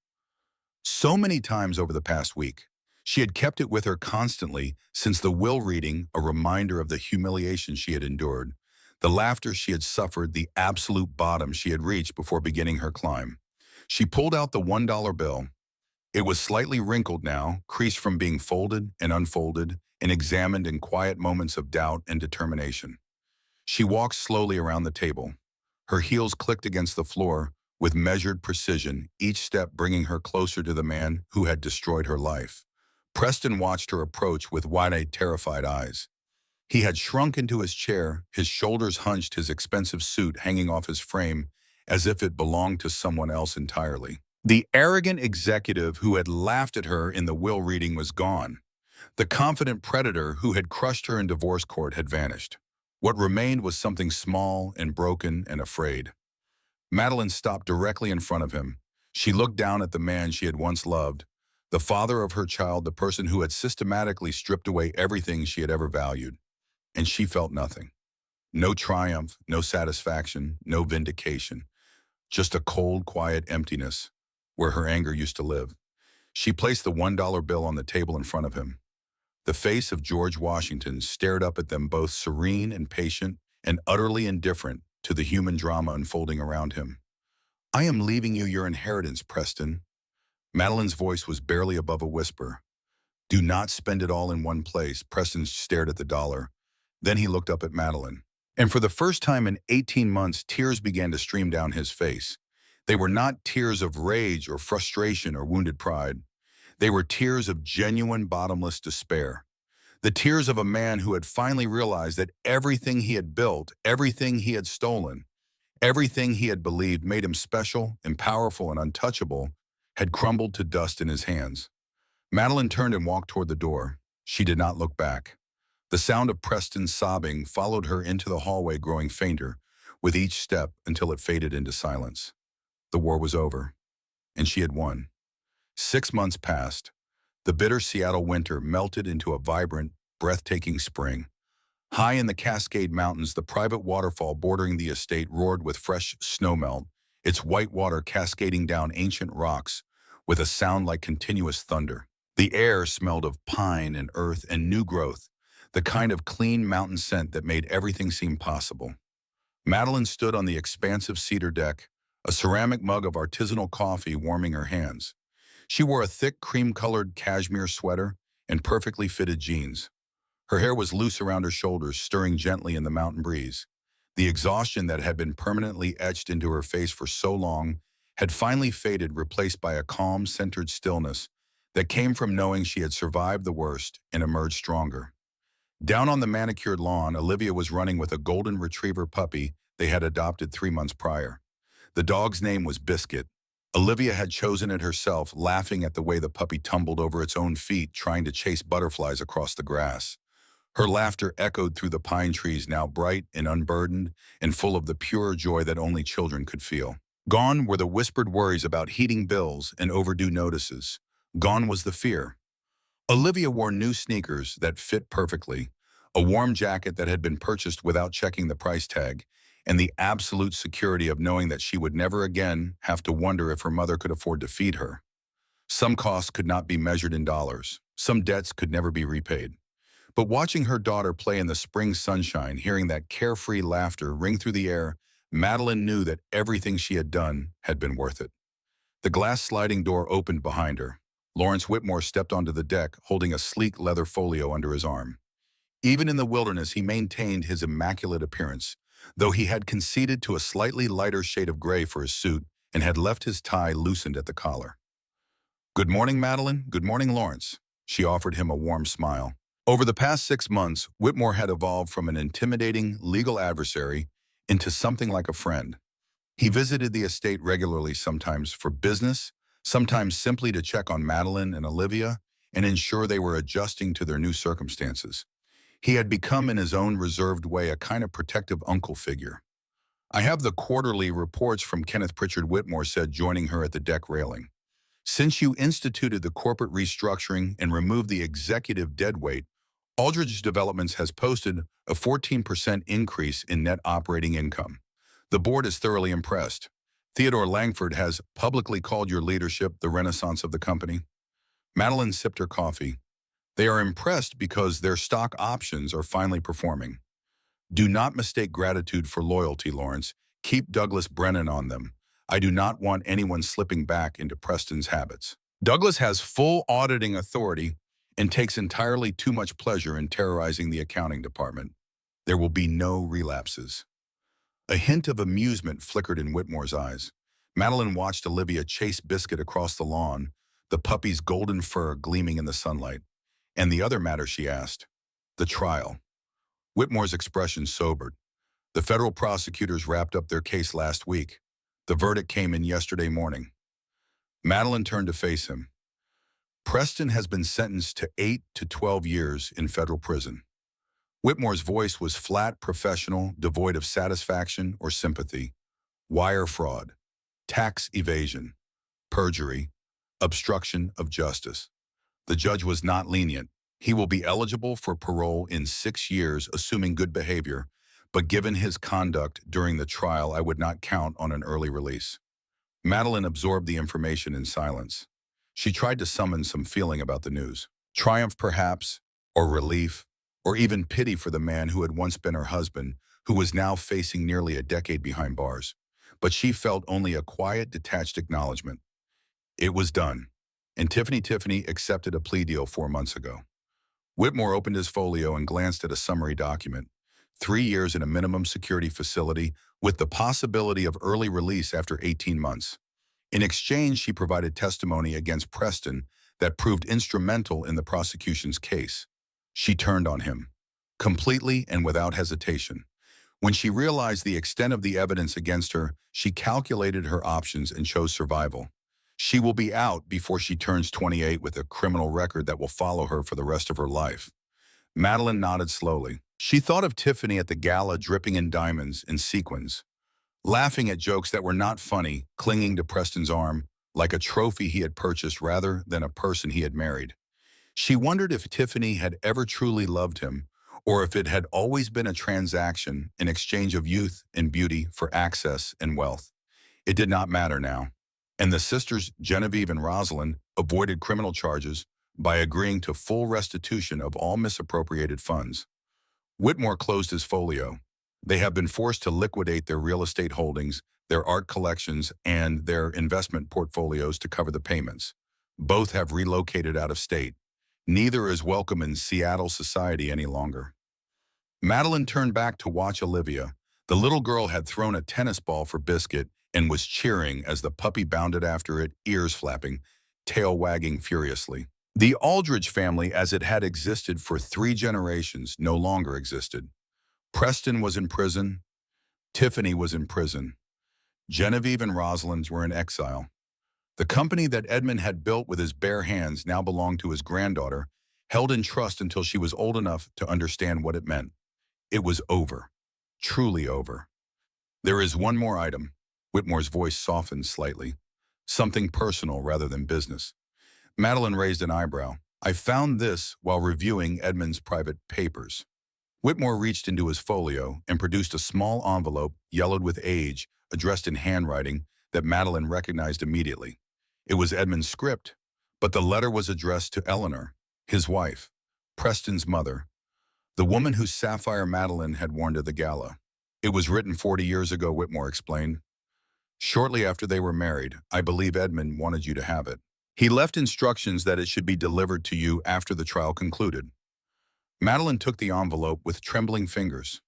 so many times over the past week. She had kept it with her constantly since the will reading, a reminder of the humiliation she had endured, the laughter she had suffered, the absolute bottom she had reached before beginning her climb. She pulled out the $1 bill. It was slightly wrinkled now, creased from being folded and unfolded, and examined in quiet moments of doubt and determination. She walked slowly around the table. Her heels clicked against the floor with measured precision, each step bringing her closer to the man who had destroyed her life. Preston watched her approach with wide-eyed, terrified eyes. He had shrunk into his chair, his shoulders hunched, his expensive suit hanging off his frame as if it belonged to someone else entirely. The arrogant executive who had laughed at her in the will reading was gone. The confident predator who had crushed her in divorce court had vanished. What remained was something small and broken and afraid. Madeline stopped directly in front of him. She looked down at the man she had once loved, the father of her child, the person who had systematically stripped away everything she had ever valued. And she felt nothing. No triumph, no satisfaction, no vindication. Just a cold, quiet emptiness where her anger used to live. She placed the $1 bill on the table in front of him. The face of George Washington stared up at them both, serene and patient and utterly indifferent to the human drama unfolding around him. "I am leaving you your inheritance, Preston." Madeline's voice was barely above a whisper. "Do not spend it all in one place." Preston stared at the dollar. Then he looked up at Madeline. And for the first time in 18 months, tears began to stream down his face. They were not tears of rage or frustration or wounded pride. They were tears of genuine, bottomless despair. The tears of a man who had finally realized that everything he had built, everything he had stolen, everything he had believed made him special and powerful and untouchable had crumbled to dust in his hands. Madeline turned and walked toward the door. She did not look back. The sound of Preston's sobbing followed her into the hallway, growing fainter with each step until it faded into silence. The war was over, and she had won. 6 months passed. The bitter Seattle winter melted into a vibrant, breathtaking spring. High in the Cascade Mountains, the private waterfall bordering the estate roared with fresh snowmelt, its white water cascading down ancient rocks with a sound like continuous thunder. The air smelled of pine and earth and new growth, the kind of clean mountain scent that made everything seem possible. Madeline stood on the expansive cedar deck, a ceramic mug of artisanal coffee warming her hands. She wore a thick cream-colored cashmere sweater and perfectly fitted jeans. Her hair was loose around her shoulders, stirring gently in the mountain breeze. The exhaustion that had been permanently etched into her face for so long had finally faded, replaced by a calm, centered stillness that came from knowing she had survived the worst and emerged stronger. Down on the manicured lawn, Olivia was running with a golden retriever puppy they had adopted 3 months prior. The dog's name was Biscuit. Olivia had chosen it herself, laughing at the way the puppy tumbled over its own feet, trying to chase butterflies across the grass. Her laughter echoed through the pine trees, now bright and unburdened and full of the pure joy that only children could feel. Gone were the whispered worries about heating bills and overdue notices. Gone was the fear. Olivia wore new sneakers that fit perfectly, a warm jacket that had been purchased without checking the price tag, and the absolute security of knowing that she would never again have to wonder if her mother could afford to feed her. Some costs could not be measured in dollars. Some debts could never be repaid. But watching her daughter play in the spring sunshine, hearing that carefree laughter ring through the air, Madeline knew that everything she had done had been worth it. The glass sliding door opened behind her. Lawrence Whitmore stepped onto the deck, holding a sleek leather folio under his arm. Even in the wilderness, he maintained his immaculate appearance, though he had conceded to a slightly lighter shade of gray for his suit and had left his tie loosened at the collar. "Good morning, Madeline. Good morning, Lawrence." She offered him a warm smile. Over the past 6 months, Whitmore had evolved from an intimidating legal adversary into something like a friend. He visited the estate regularly, sometimes for business, sometimes simply to check on Madeline and Olivia and ensure they were adjusting to their new circumstances. He had become, in his own reserved way, a kind of protective uncle figure. "I have the quarterly reports from Kenneth Pritchard," Whitmore said, joining her at the deck railing. "Since you instituted the corporate restructuring and removed the executive deadweight, Aldridge Developments has posted a 14% increase in net operating income. The board is thoroughly impressed. Theodore Langford has publicly called your leadership the renaissance of the company." Madeline sipped her coffee. "They are impressed because their stock options are finally performing. Do not mistake gratitude for loyalty, Lawrence. Keep Douglas Brennan on them. I do not want anyone slipping back into Preston's habits. Douglas has full auditing authority and takes entirely too much pleasure in terrorizing the accounting department. There will be no relapses." A hint of amusement flickered in Whitmore's eyes. Madeline watched Olivia chase Biscuit across the lawn, the puppy's golden fur gleaming in the sunlight. "And the other matter," she asked. "The trial. Whitmore's expression sobered. The federal prosecutors wrapped up their case last week. The verdict came in yesterday morning. Madeline turned to face him. Preston has been sentenced to 8 to 12 years in federal prison. Whitmore's voice was flat, professional, devoid of satisfaction or sympathy. Wire fraud, tax evasion, perjury, obstruction of justice. The judge was not lenient. He will be eligible for parole in 6 years, assuming good behavior, but given his conduct during the trial, I would not count on an early release. Madeline absorbed the information in silence. She tried to summon some feeling about the news. Triumph, perhaps, or relief, or even pity for the man who had once been her husband, who was now facing nearly a decade behind bars. But she felt only a quiet, detached acknowledgement. It was done, and Tiffany accepted a plea deal 4 months ago. Whitmore opened his folio and glanced at a summary document. 3 years in a minimum security facility with the possibility of early release after 18 months. In exchange, she provided testimony against Preston that proved instrumental in the prosecution's case. She turned on him, completely and without hesitation. When she realized the extent of the evidence against her, she calculated her options and chose survival. She will be out before she turns 28 with a criminal record that will follow her for the rest of her life. Madeline nodded slowly. She thought of Tiffany at the gala dripping in diamonds and sequins, laughing at jokes that were not funny, clinging to Preston's arm like a trophy he had purchased rather than a person he had married. She wondered if Tiffany had ever truly loved him, or if it had always been a transaction, an exchange of youth and beauty for access and wealth. It did not matter now. And the sisters, Genevieve and Rosalind, avoided criminal charges by agreeing to full restitution of all misappropriated funds. Whitmore closed his folio. They have been forced to liquidate their real estate holdings, their art collections, and their investment portfolios to cover the payments. Both have relocated out of state. Neither is welcome in Seattle society any longer. Madeline turned back to watch Olivia. The little girl had thrown a tennis ball for Biscuit and was cheering as the puppy bounded after it, ears flapping, tail wagging furiously. The Aldridge family, as it had existed for 3 generations, no longer existed. Preston was in prison. Tiffany was in prison. Genevieve and Rosalind were in exile. The company that Edmund had built with his bare hands now belonged to his granddaughter, held in trust until she was old enough to understand what it meant. It was over. Truly over. There is one more item. Whitmore's voice softened slightly. Something personal rather than business. Madeline raised an eyebrow. I found this while reviewing Edmund's private papers. Whitmore reached into his folio and produced a small envelope, yellowed with age, addressed in handwriting that Madeline recognized immediately. It was Edmund's script, but the letter was addressed to Eleanor, his wife, Preston's mother, the woman whose sapphire Madeline had worn to the gala. It was written 40 years ago, Whitmore explained. Shortly after they were married, I believe Edmund wanted you to have it. He left instructions that it should be delivered to you after the trial concluded. Madeline took the envelope with trembling fingers.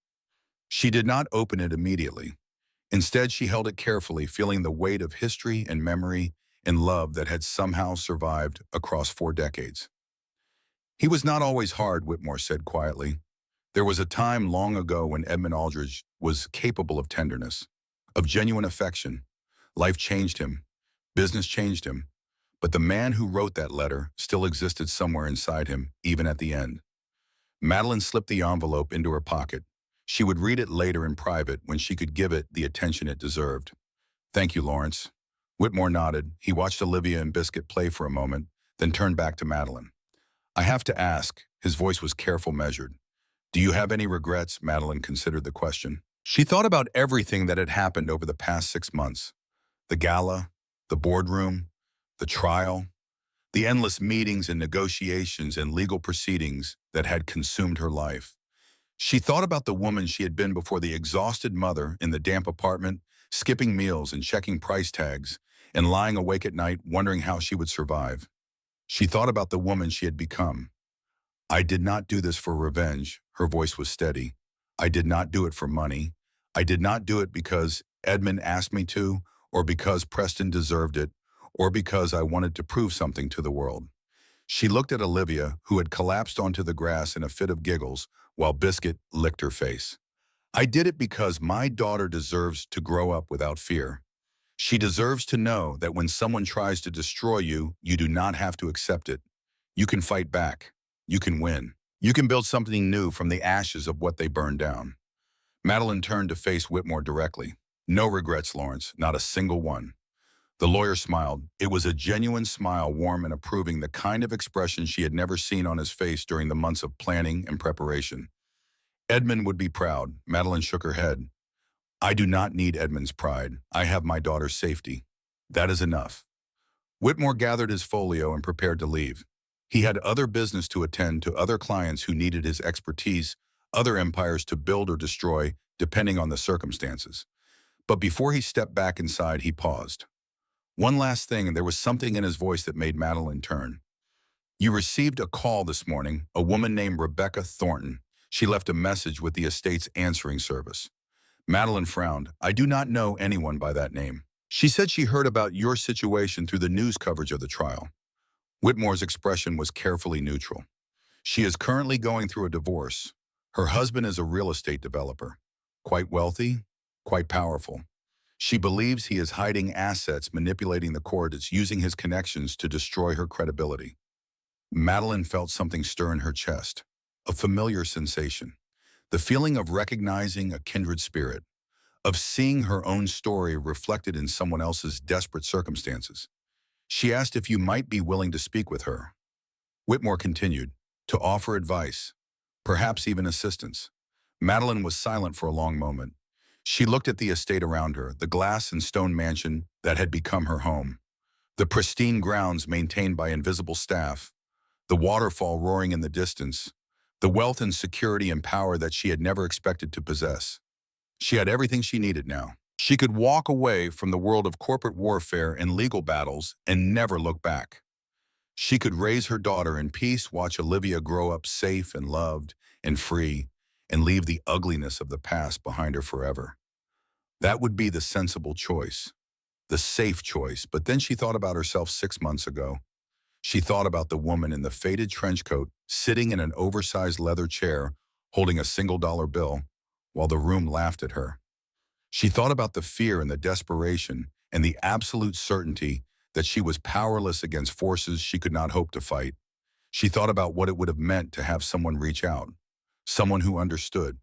She did not open it immediately. Instead, she held it carefully, feeling the weight of history and memory and love that had somehow survived across 4 decades. He was not always hard, Whitmore said quietly. There was a time long ago when Edmund Aldridge was capable of tenderness, of genuine affection. Life changed him. Business changed him. But the man who wrote that letter still existed somewhere inside him, even at the end. Madeline slipped the envelope into her pocket. She would read it later in private when she could give it the attention it deserved. Thank you, Lawrence. Whitmore nodded. He watched Olivia and Biscuit play for a moment, then turned back to Madeline. I have to ask, his voice was careful, measured. Do you have any regrets? Madeline considered the question. She thought about everything that had happened over the past 6 months. The gala, the boardroom, the trial, the endless meetings and negotiations and legal proceedings that had consumed her life. She thought about the woman she had been before, the exhausted mother in the damp apartment, skipping meals and checking price tags, and lying awake at night wondering how she would survive. She thought about the woman she had become. I did not do this for revenge, her voice was steady. I did not do it for money. I did not do it because Edmund asked me to, or because Preston deserved it, or because I wanted to prove something to the world. She looked at Olivia, who had collapsed onto the grass in a fit of giggles, while Biscuit licked her face. I did it because my daughter deserves to grow up without fear. She deserves to know that when someone tries to destroy you, you do not have to accept it. You can fight back. You can win. You can build something new from the ashes of what they burned down. Madeline turned to face Whitmore directly. No regrets, Lawrence, not a single one. The lawyer smiled. It was a genuine smile, warm and approving, the kind of expression she had never seen on his face during the months of planning and preparation. Edmund would be proud. Madeline shook her head. I do not need Edmund's pride. I have my daughter's safety. That is enough. Whitmore gathered his folio and prepared to leave. He had other business to attend to, other clients who needed his expertise, other empires to build or destroy, depending on the circumstances. But before he stepped back inside, he paused. One last thing, and there was something in his voice that made Madeline turn. You received a call this morning, a woman named Rebecca Thornton. She left a message with the estate's answering service. Madeline frowned. I do not know anyone by that name. She said she heard about your situation through the news coverage of the trial. Whitmore's expression was carefully neutral. She is currently going through a divorce. Her husband is a real estate developer. Quite wealthy, quite powerful. She believes he is hiding assets, manipulating the courts, using his connections to destroy her credibility. Madeline felt something stir in her chest, a familiar sensation, the feeling of recognizing a kindred spirit, of seeing her own story reflected in someone else's desperate circumstances. She asked if you might be willing to speak with her. Whitmore continued, to offer advice, perhaps even assistance. Madeline was silent for a long moment. She looked at the estate around her, the glass and stone mansion that had become her home, the pristine grounds maintained by invisible staff, the waterfall roaring in the distance, the wealth and security and power that she had never expected to possess. She had everything she needed now. She could walk away from the world of corporate warfare and legal battles and never look back. She could raise her daughter in peace, watch Olivia grow up safe and loved and free, and leave the ugliness of the past behind her forever. That would be the sensible choice, the safe choice. But then she thought about herself 6 months ago. She thought about the woman in the faded trench coat, sitting in an oversized leather chair, holding a $1 bill, while the room laughed at her. She thought about the fear and the desperation and the absolute certainty that she was powerless against forces she could not hope to fight. She thought about what it would have meant to have someone reach out, someone who understood,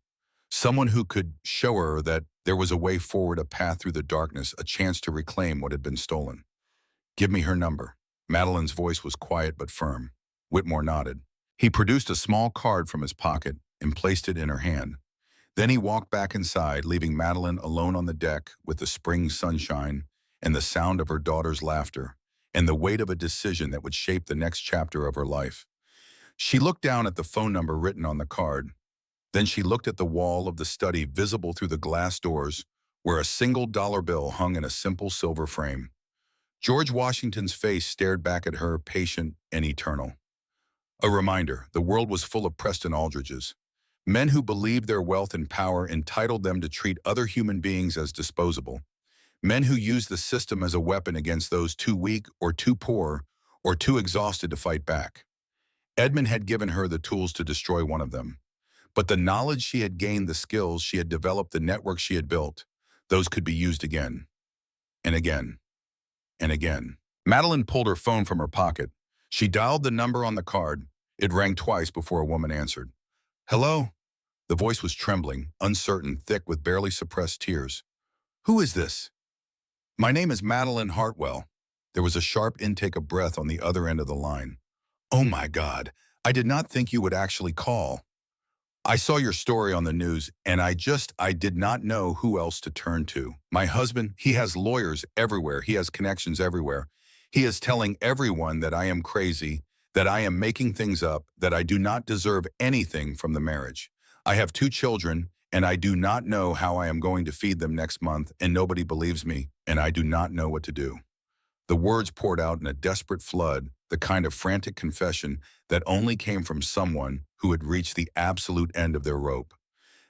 someone who could show her that there was a way forward, a path through the darkness, a chance to reclaim what had been stolen. Give me her number. Madeline's voice was quiet but firm. Whitmore nodded. He produced a small card from his pocket and placed it in her hand. Then he walked back inside, leaving Madeline alone on the deck with the spring sunshine and the sound of her daughter's laughter and the weight of a decision that would shape the next chapter of her life. She looked down at the phone number written on the card. Then she looked at the wall of the study visible through the glass doors, where a $1 bill hung in a simple silver frame. George Washington's face stared back at her, patient and eternal. A reminder, the world was full of Preston Aldridges, men who believed their wealth and power entitled them to treat other human beings as disposable, men who used the system as a weapon against those too weak or too poor or too exhausted to fight back. Edmund had given her the tools to destroy one of them, but the knowledge she had gained, the skills she had developed, the network she had built, those could be used again, and again, and again. Madeline pulled her phone from her pocket. She dialed the number on the card. It rang twice before a woman answered. Hello? The voice was trembling, uncertain, thick with barely suppressed tears. Who is this? My name is Madeline Hartwell. There was a sharp intake of breath on the other end of the line. Oh my God, I did not think you would actually call. I saw your story on the news, and I did not know who else to turn to. My husband, he has lawyers everywhere. He has connections everywhere. He is telling everyone that I am crazy, that I am making things up, that I do not deserve anything from the marriage. I have 2 children, and I do not know how I am going to feed them next month, and nobody believes me, and I do not know what to do. The words poured out in a desperate flood, the kind of frantic confession that only came from someone who had reached the absolute end of their rope.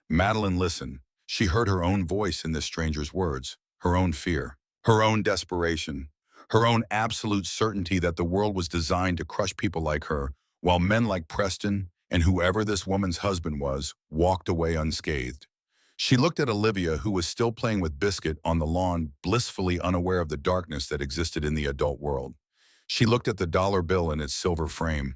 Madeline listened. She heard her own voice in this stranger's words, her own fear, her own desperation, her own absolute certainty that the world was designed to crush people like her, while men like Preston and whoever this woman's husband was walked away unscathed. She looked at Olivia, who was still playing with Biscuit on the lawn, blissfully unaware of the darkness that existed in the adult world. She looked at the dollar bill in its silver frame.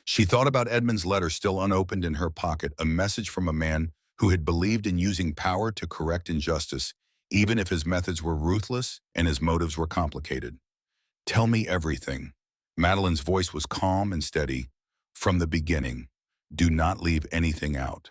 She thought about Edmund's letter still unopened in her pocket, a message from a man who had believed in using power to correct injustice, even if his methods were ruthless and his motives were complicated. Tell me everything. Madeline's voice was calm and steady. From the beginning. Do not leave anything out.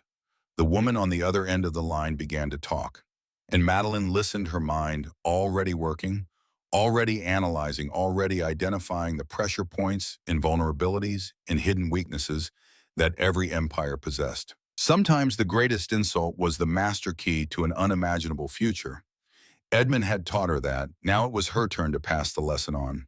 The woman on the other end of the line began to talk. And Madeline listened, her mind already working, already analyzing, already identifying the pressure points and vulnerabilities and hidden weaknesses that every empire possessed. Sometimes the greatest insult was the master key to an unimaginable future. Edmund had taught her that. Now it was her turn to pass the lesson on.